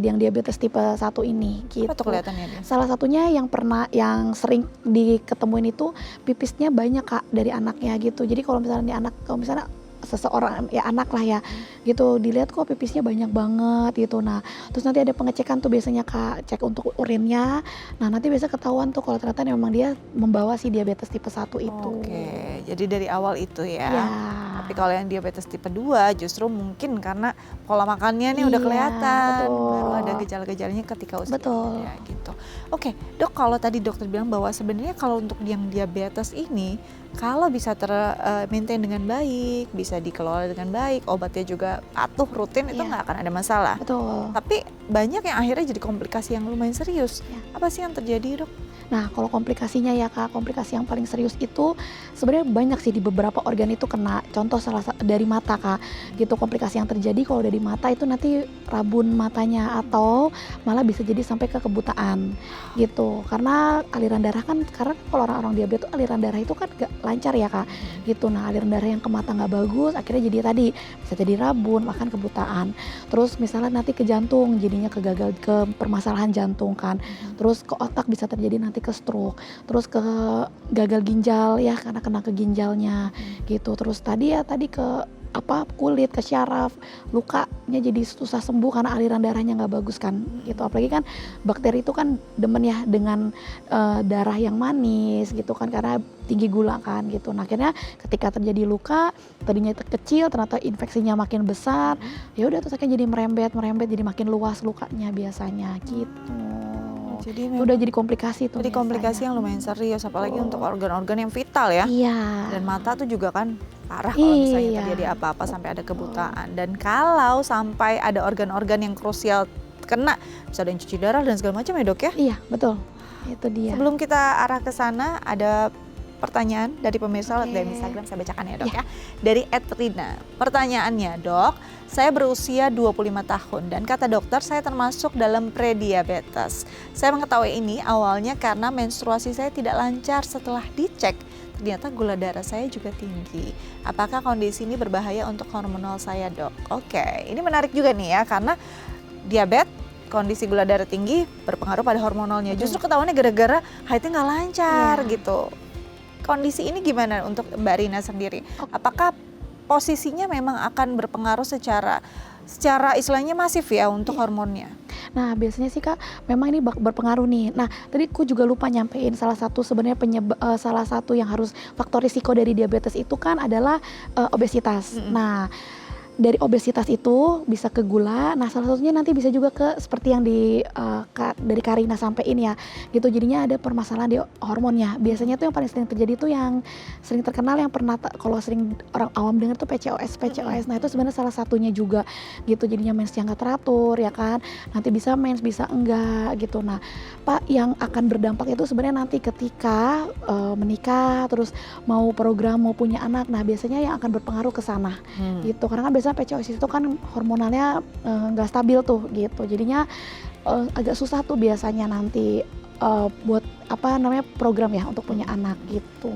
yang diabetes tipe 1 ini gitu. Apa tuh kelihatannya dia? Salah satunya yang sering diketemuin itu pipisnya banyak Kak dari anaknya gitu. Jadi kalau misalnya seseorang ya anak lah ya gitu, dilihat kok pipisnya banyak banget gitu. Nah terus nanti ada pengecekan tuh biasanya Kak, cek untuk urinnya. Nah nanti biasa ketahuan tuh kalau ternyata memang dia membawa si diabetes tipe 1 itu. Oke, jadi dari awal itu ya. Iya. Tapi kalau yang diabetes tipe 2 justru mungkin karena pola makannya nih udah Iya, kelihatan, betul. baru ada gejala-gejalanya ketika usia Betul. muda gitu. Oke, Dok, kalau tadi dokter bilang bahwa sebenarnya kalau untuk yang diabetes ini kalau bisa maintain dengan baik, bisa dikelola dengan baik, obatnya juga patuh rutin, itu nggak akan ada masalah. Betul. Tapi banyak yang akhirnya jadi komplikasi yang lumayan serius. Iya. Apa sih yang terjadi, Dok? Nah, kalau komplikasinya ya Kak, komplikasi yang paling serius itu sebenarnya banyak sih di beberapa organ itu kena. Contoh dari mata Kak, gitu komplikasi yang terjadi kalau dari mata itu nanti rabun matanya atau malah bisa jadi sampai ke kebutaan gitu. Karena aliran darah kan, karena kalau orang-orang diabetes tuh aliran darah itu kan gak lancar ya Kak, gitu. Nah, aliran darah yang ke mata nggak bagus, akhirnya jadi tadi bisa jadi rabun, bahkan kebutaan. Terus misalnya nanti ke jantung, jadinya ke permasalahan jantung kan. Terus ke otak bisa terjadi nanti ke stroke, terus ke gagal ginjal ya karena kena ke ginjalnya gitu. Terus tadi ke kulit, ke syaraf, lukanya jadi susah sembuh karena aliran darahnya nggak bagus kan gitu. Apalagi kan bakteri itu kan demen ya dengan darah yang manis gitu kan, karena tinggi gula kan gitu. Nah, akhirnya ketika terjadi luka tadinya kecil ternyata infeksinya makin besar, ya udah terus akhirnya jadi merembet jadi makin luas lukanya biasanya gitu. Jadi Udah jadi komplikasi tuh jadi komplikasi yang lumayan serius, apalagi untuk organ-organ yang vital ya. Iya. Dan mata tuh juga kan parah kalau misalnya Iya. terjadi apa-apa sampai ada kebutaan. Dan kalau sampai ada organ-organ yang krusial kena, bisa ada yang cuci darah dan segala macam ya dok ya? Iya, betul. Itu dia. Sebelum kita arah ke sana, ada pertanyaan dari pemirsa lewat DM Instagram, saya bacakan ya dok ya. Dari @rina, pertanyaannya, dok, saya berusia 25 tahun dan kata dokter saya termasuk dalam prediabetes. Saya mengetahui ini awalnya karena menstruasi saya tidak lancar, setelah dicek ternyata gula darah saya juga tinggi. Apakah kondisi ini berbahaya untuk hormonal saya dok? Oke, ini menarik juga nih ya, karena diabetes, kondisi gula darah tinggi berpengaruh pada hormonalnya. Justru ketahuannya gara-gara haidnya nggak lancar gitu. Kondisi ini gimana untuk Mbak Rina sendiri? Apakah posisinya memang akan berpengaruh secara istilahnya masif ya untuk hormonnya? Nah, biasanya sih Kak, memang ini berpengaruh nih. Nah, tadi aku juga lupa nyampein salah satu sebenarnya salah satu yang harus faktor risiko dari diabetes itu kan adalah obesitas. Nah, dari obesitas itu bisa ke gula. Nah, salah satunya nanti bisa juga ke seperti yang dari Karina sampein ya gitu. Jadinya ada permasalahan di hormonnya. Biasanya tuh yang paling sering terjadi tuh yang sering terkenal, yang pernah kalau sering orang awam dengar tuh PCOS. Nah, itu sebenarnya salah satunya juga gitu. Jadinya mensnya nggak teratur ya kan. Nanti bisa mens, bisa enggak gitu. Nah, Pak, yang akan berdampak itu sebenarnya nanti ketika menikah, terus mau program, mau punya anak. Nah, biasanya yang akan berpengaruh ke sana gitu. Karena kan biasanya PCOS itu kan hormonalnya nggak stabil tuh gitu. Jadinya agak susah tuh biasanya nanti buat program ya untuk punya anak gitu.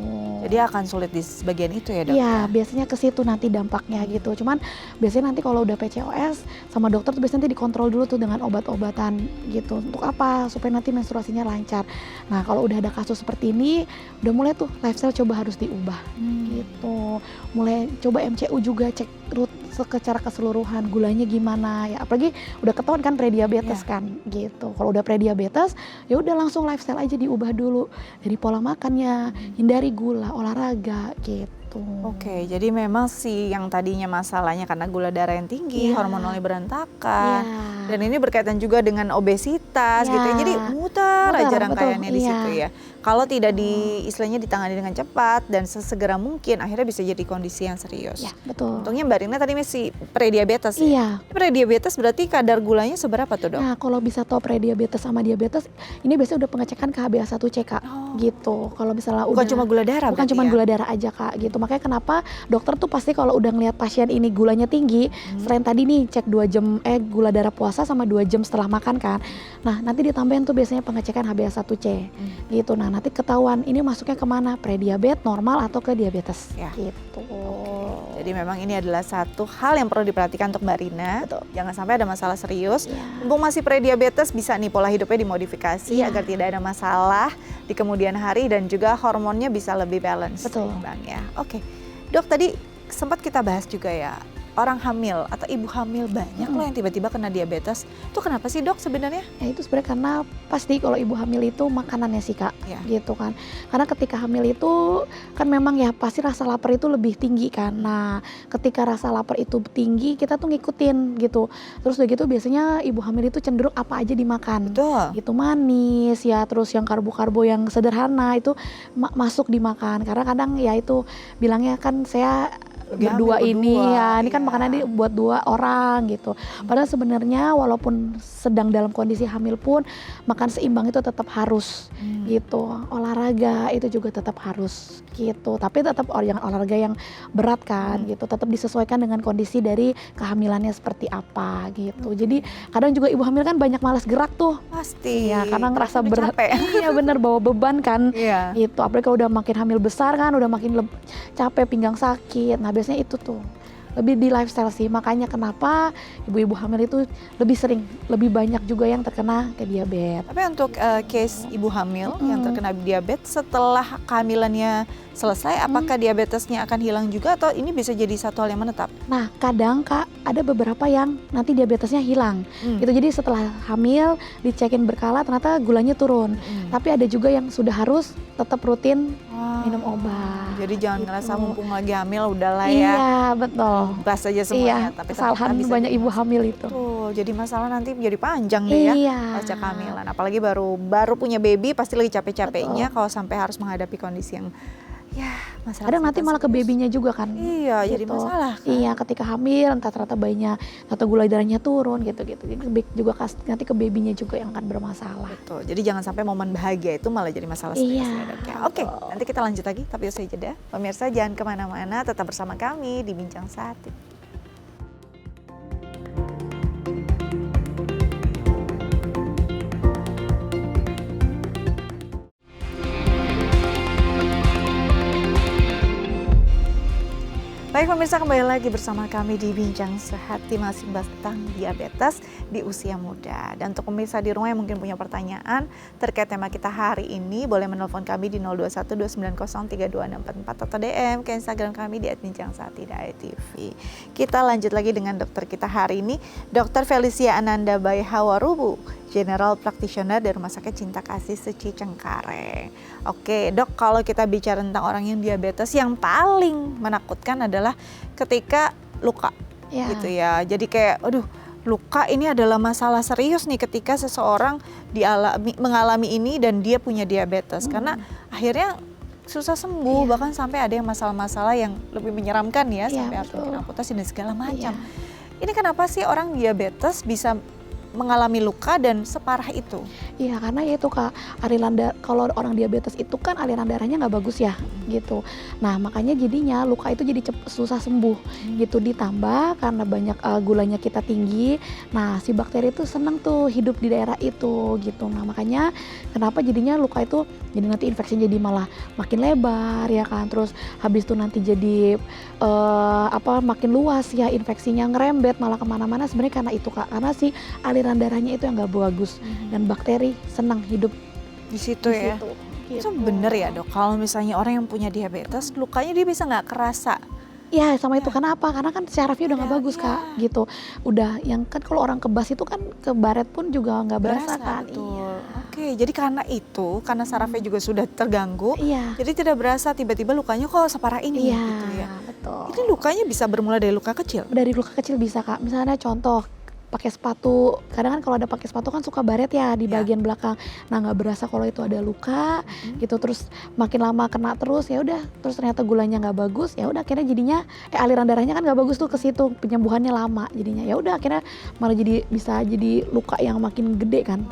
Jadi akan sulit di bagian itu ya dok? Iya, biasanya ke situ nanti dampaknya gitu. Cuman biasanya nanti kalau udah PCOS sama dokter tuh biasanya nanti dikontrol dulu tuh dengan obat-obatan gitu. Untuk apa? Supaya nanti menstruasinya lancar. Nah, kalau udah ada kasus seperti ini, udah mulai tuh lifestyle coba harus diubah gitu. Mulai coba MCU juga, cek root secara keseluruhan, gulanya gimana ya. Apalagi udah ketahuan kan prediabetes kan gitu. Kalau udah prediabetes, ya udah langsung lifestyle aja diubah dulu, dari pola makannya, hindari gula, olahraga gitu. Oke, jadi memang sih yang tadinya masalahnya karena gula darah yang tinggi, hormonalnya berantakan, dan ini berkaitan juga dengan obesitas gitu ya. Jadi muter aja rangkaiannya di situ ya. Kalau tidak istilahnya ditangani dengan cepat dan sesegera mungkin, akhirnya bisa jadi kondisi yang serius. Ya, betul. Untungnya Mbak Rina tadi masih prediabetes ya? Iya. Prediabetes berarti kadar gulanya seberapa tuh dok? Nah, kalau bisa tahu prediabetes sama diabetes, ini biasanya udah pengecekan ke HbA1c Kak, gitu. Kalau misalnya bukan cuma gula darah, bukan cuma gula darah aja Kak, gitu. Makanya kenapa dokter tuh pasti kalau udah ngelihat pasien ini gulanya tinggi, selain tadi nih cek 2 jam gula darah puasa sama 2 jam setelah makan kan. Nah, nanti ditambahin tuh biasanya pengecekan HbA1c, gitu. Nah, nanti ketahuan ini masuknya kemana, prediabetes, normal atau ke diabetes, gitu. Jadi memang ini adalah satu hal yang perlu diperhatikan untuk Mbak Rina. Jangan sampai ada masalah serius. Mumpung masih prediabetes, bisa nih pola hidupnya dimodifikasi agar tidak ada masalah di kemudian hari dan juga hormonnya bisa lebih balance. Seimbang ya. Oke, dok, tadi sempat kita bahas juga ya, orang hamil atau ibu hamil banyak loh yang tiba-tiba kena diabetes. Itu kenapa sih dok sebenarnya? Ya itu sebenarnya karena pasti kalau ibu hamil itu makanannya sih Kak, gitu kan. Karena ketika hamil itu kan memang ya pasti rasa lapar itu lebih tinggi kan. Nah, ketika rasa lapar itu tinggi, kita tuh ngikutin gitu. Terus udah gitu biasanya ibu hamil itu cenderung apa aja dimakan. Betul. Gitu, manis ya, terus yang karbo-karbo yang sederhana itu masuk dimakan. Karena kadang ya itu bilangnya kan saya berdua ini ya, ini kan iya. makanan ini buat 2 orang gitu. Padahal sebenarnya walaupun sedang dalam kondisi hamil pun makan seimbang itu tetap harus gitu. Olahraga itu juga tetap harus gitu. Tapi tetap jangan olahraga yang berat kan gitu. Tetap disesuaikan dengan kondisi dari kehamilannya seperti apa gitu. Jadi kadang juga ibu hamil kan banyak malas gerak tuh. Pasti. Iya, karena ngerasa Udah berat. capek. Iya bener, bawa beban kan. Iya. Gitu. Apalagi kalau udah makin hamil besar kan, udah makin capek, pinggang sakit. Nah biasanya itu tuh lebih di lifestyle sih. Makanya kenapa ibu-ibu hamil itu lebih sering, lebih banyak juga yang terkena ke diabetes. Tapi untuk case ibu hamil yang terkena diabetes setelah kehamilannya selesai, apakah diabetesnya akan hilang juga atau ini bisa jadi satu hal yang menetap? Nah kadang Kak ada beberapa yang nanti diabetesnya hilang gitu. Jadi setelah hamil dicekin berkala ternyata gulanya turun. Tapi ada juga yang sudah harus tetap rutin minum obat. Jadi jangan gitu. ngerasa mumpung lagi hamil udahlah ya. Iya betul. Bebas aja semuanya. Iya, Tapi kesalahan ternyata bisa banyak jadi ibu masalah. hamil itu. Tuh, jadi masalah nanti menjadi panjang deh ya Iya. pasca kehamilan. Apalagi baru punya baby pasti lagi capek-capeknya kalau sampai harus menghadapi kondisi yang ya masalah. Kadang nanti malah ke babynya juga kan. Iya, jadi gitu. masalah kan. Iya, ketika hamil entah ternyata bayinya atau gula darahnya turun gitu-gitu. Jadi juga nanti ke babynya juga yang akan bermasalah. Betul. Jadi jangan sampai momen bahagia itu malah jadi masalah Iya, serius ya, Dok, ya. Oke, nanti kita lanjut lagi tapi usai jeda. Pemirsa jangan kemana-mana, tetap bersama kami di Bincang Sehati. Baik pemirsa, kembali lagi bersama kami di Bincang Sehati, masih bahas tentang diabetes di usia muda. Dan untuk pemirsa di rumah yang mungkin punya pertanyaan terkait tema kita hari ini, boleh menelpon kami di 021 290 3244 atau DM ke Instagram kami di @bincangsehati.tv. Kita lanjut lagi dengan dokter kita hari ini, Dr. Felicia Ananda Bae Hawarubu, General Practitioner dari Rumah Sakit Cinta Kasih Seci Cengkareng. Oke dok, kalau kita bicara tentang orang yang diabetes, yang paling menakutkan adalah ketika luka gitu ya. Jadi kayak aduh, luka ini adalah masalah serius nih ketika seseorang mengalami ini dan dia punya diabetes. Karena akhirnya susah sembuh, bahkan sampai ada yang masalah-masalah yang lebih menyeramkan ya, sampai harus bikin amputasi dan segala macam. Ini kenapa sih orang diabetes bisa mengalami luka dan separah itu? Iya, karena ya itu Kak, kalau orang diabetes itu kan aliran darahnya nggak bagus ya gitu. Nah makanya jadinya luka itu jadi susah sembuh gitu. Ditambah karena banyak gulanya kita tinggi, nah si bakteri itu seneng tuh hidup di daerah itu gitu. Nah makanya kenapa jadinya luka itu jadi nanti infeksinya jadi malah makin lebar ya kan. Terus habis itu nanti jadi makin luas ya, infeksinya ngerembet malah kemana-mana. Sebenarnya karena itu Kak, karena si aliran darahnya itu yang nggak bagus dan bakteri senang hidup di situ ya. Gitu. Itu bener ya dok, kalau misalnya orang yang punya diabetes lukanya dia bisa nggak kerasa. Ya sama itu, kenapa? Karena kan syarafnya udah nggak bagus Kak gitu. Udah yang kan kalau orang kebas itu kan kebaret pun juga nggak berasa kan. Betul. Oke, jadi karena itu, karena sarafnya juga sudah terganggu, jadi tidak berasa tiba-tiba lukanya kok separah ini gitu ya. Betul. Ini lukanya bisa bermula dari luka kecil? Dari luka kecil bisa Kak, misalnya contoh pakai sepatu, kadang kan kalau ada pakai sepatu kan suka baret ya di bagian belakang. Nah nggak berasa kalau itu ada luka gitu, terus makin lama kena terus ya udah, terus ternyata gulanya nggak bagus, ya udah akhirnya jadinya aliran darahnya kan nggak bagus tuh ke situ, penyembuhannya lama jadinya, ya udah akhirnya malah bisa jadi luka yang makin gede kan.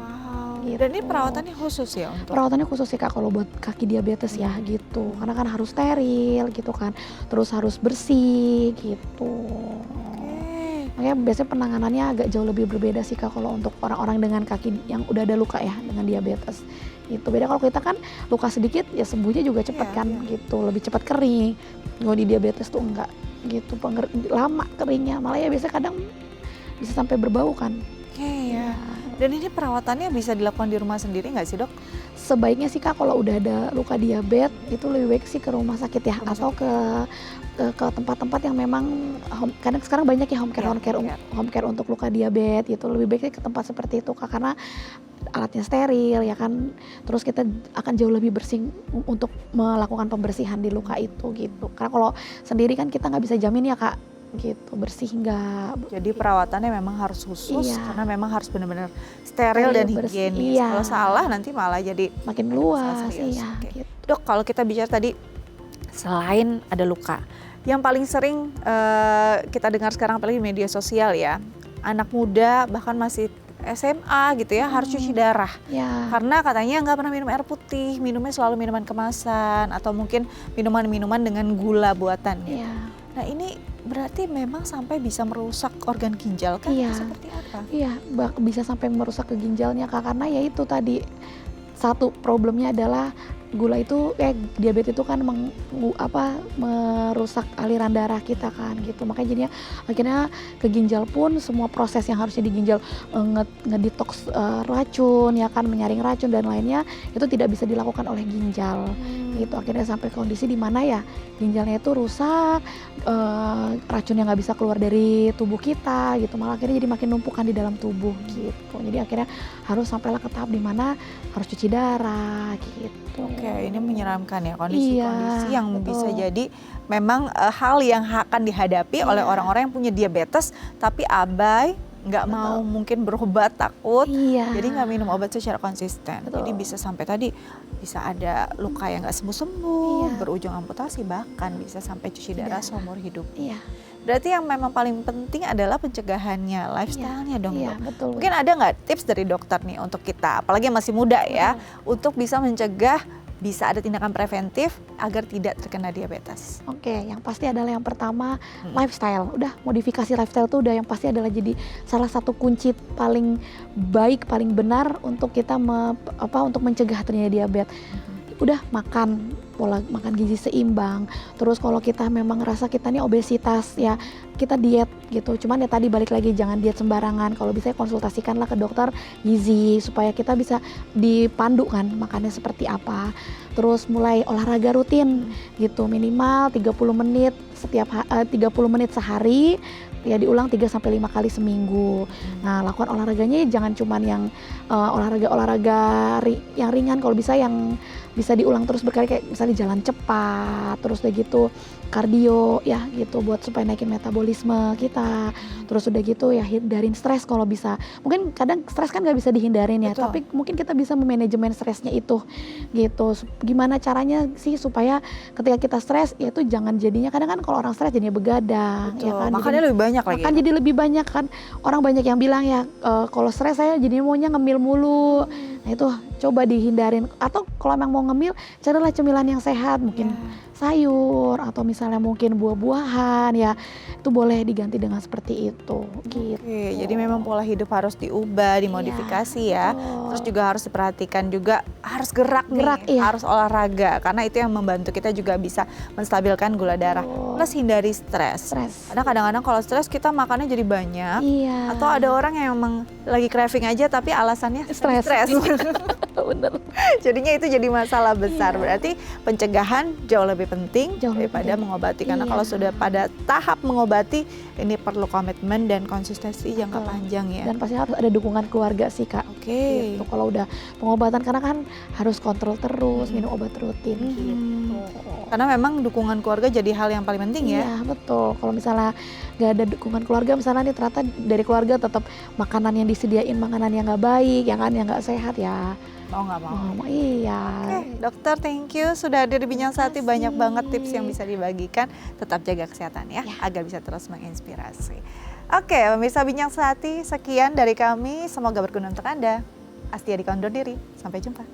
Gitu. Dan ini perawatannya khusus ya untuk? Perawatannya khusus sih Kak kalau buat kaki diabetes ya gitu, karena kan harus steril gitu kan, terus harus bersih gitu. Makanya biasanya penanganannya agak jauh lebih berbeda sih Kak kalau untuk orang-orang dengan kaki yang udah ada luka ya dengan diabetes. Gitu. Beda kalau kita kan luka sedikit ya sembuhnya juga cepat gitu, lebih cepat kering. Kalau di diabetes tuh enggak gitu, lama keringnya. Malah ya biasanya kadang bisa sampai berbau kan. Ya. Dan ini perawatannya bisa dilakukan di rumah sendiri nggak sih dok? Sebaiknya sih Kak kalau udah ada luka diabetes itu lebih baik sih ke rumah sakit ya, atau ke tempat-tempat yang memang kadang sekarang banyak ya home care untuk luka diabetes gitu. Lebih baik ke tempat seperti itu Kak, karena alatnya steril ya kan, terus kita akan jauh lebih bersih untuk melakukan pembersihan di luka itu gitu. Karena kalau sendiri kan kita nggak bisa jamin ya Kak gitu bersih nggak. Jadi perawatannya memang harus khusus karena memang harus benar-benar steril dan higienis. Kalau salah nanti malah jadi makin luas. gitu. Dok, kalau kita bicara tadi selain ada luka. Yang paling sering kita dengar sekarang apalagi di media sosial ya, anak muda bahkan masih SMA gitu ya harus cuci darah. Ya. Karena katanya nggak pernah minum air putih, minumnya selalu minuman kemasan atau mungkin minuman-minuman dengan gula buatan gitu. Iya. Nah ini berarti memang sampai bisa merusak organ ginjal kan? Iya. Seperti apa? Iya, bisa sampai merusak ke ginjalnya Kak, karena ya itu tadi satu problemnya adalah gula itu diabetes itu kan merusak aliran darah kita kan gitu. Makanya jadinya akhirnya ke ginjal pun semua proses yang harusnya di ginjal ngedetoks racun ya kan, menyaring racun dan lainnya itu tidak bisa dilakukan oleh ginjal. Gitu akhirnya sampai kondisi di mana ya ginjalnya itu rusak, racunnya nggak bisa keluar dari tubuh kita gitu, malah akhirnya jadi makin numpukan di dalam tubuh gitu. Jadi akhirnya harus sampailah ke tahap di mana harus cuci darah gitu. Oke, ini menyeramkan ya kondisi-kondisi Iya, yang betul. bisa jadi memang hal yang akan dihadapi oleh Iya. orang-orang yang punya diabetes tapi abai, nggak mau mungkin berobat, takut, Iya. jadi nggak minum obat secara konsisten. Betul. Jadi bisa sampai tadi bisa ada luka yang nggak sembuh-sembuh, Iya. berujung amputasi, bahkan bisa sampai cuci darah Darah. seumur hidup. Iya. Berarti yang memang paling penting adalah pencegahannya, lifestyle-nya dong, Iya, Dok. betul. Mungkin ada nggak tips dari dokter nih untuk kita, apalagi yang masih muda ya, untuk bisa mencegah, bisa ada tindakan preventif agar tidak terkena diabetes? Oke, yang pasti adalah yang pertama lifestyle. Udah modifikasi lifestyle tuh udah yang pasti adalah jadi salah satu kunci paling baik, paling benar untuk kita untuk mencegah terjadi diabetes. Udah makan, pola makan gizi seimbang. Terus kalau kita memang ngerasa kita nih obesitas ya, kita diet gitu. Cuman ya tadi balik lagi jangan diet sembarangan. Kalau bisa konsultasikanlah ke dokter gizi supaya kita bisa dipandu kan makannya seperti apa. Terus mulai olahraga rutin gitu, minimal 30 menit 30 menit sehari. Ya diulang 3-5 kali seminggu. Nah lakukan olahraganya jangan cuman yang olahraga yang ringan, kalau bisa yang bisa diulang terus berkali kayak misalnya jalan cepat, terus udah gitu kardio ya gitu buat supaya naikin metabolisme kita. Terus udah gitu ya hindarin stres kalau bisa. Mungkin kadang stres kan nggak bisa dihindarin ya, Betul. tapi mungkin kita bisa memanajemen stresnya itu gitu. Gimana caranya sih supaya ketika kita stres ya itu jangan jadinya, kadang kan kalau orang stres jadinya begadang Betul, ya kan. makannya lebih banyak lagi. Makan jadi lebih banyak kan. Orang banyak yang bilang ya kalau stres saya jadi maunya ngemil mulu. Nah itu coba dihindarin, atau kalau emang mau ngemil carilah cemilan yang sehat, mungkin sayur atau misalnya mungkin buah-buahan ya, itu boleh diganti dengan seperti itu gitu. Oke, jadi memang pola hidup harus diubah, dimodifikasi ya. betul. Terus juga harus diperhatikan juga harus gerak nih, Gerak, iya. harus olahraga karena itu yang membantu kita juga bisa menstabilkan gula darah. Betul. Plus hindari stres. Stres. Karena kadang-kadang kalau stres kita makannya jadi banyak. Iya. Atau ada orang yang emang lagi craving aja tapi alasannya Stres. stres. Bener. Jadinya itu jadi masalah besar. Iya. Berarti pencegahan jauh lebih penting Jauh lebih daripada penting. mengobati. Karena Iya. kalau sudah pada tahap mengobati, ini perlu komitmen dan konsistensi jangka Betul. panjang ya. Dan pasti harus ada dukungan keluarga sih Kak. Oke. Gitu. Kalau udah pengobatan karena kan harus kontrol terus, minum obat rutin gitu. Karena memang dukungan keluarga jadi hal yang paling penting ya. Iya betul. Kalau misalnya nggak ada dukungan keluarga, misalnya nih ternyata dari keluarga tetap makanan yang disediain makanan yang nggak baik, ya kan, yang nggak sehat ya. Mau nggak mau. Iya. Oke, dokter thank you sudah hadir di Bincang Sehati, banyak kasih. banget tips yang bisa dibagikan. Tetap jaga kesehatan ya, agar bisa terus menginspirasi. Oke, pemirsa Bincang Sehati, sekian dari kami. Semoga berguna untuk Anda. Astia Dika undur diri, sampai jumpa.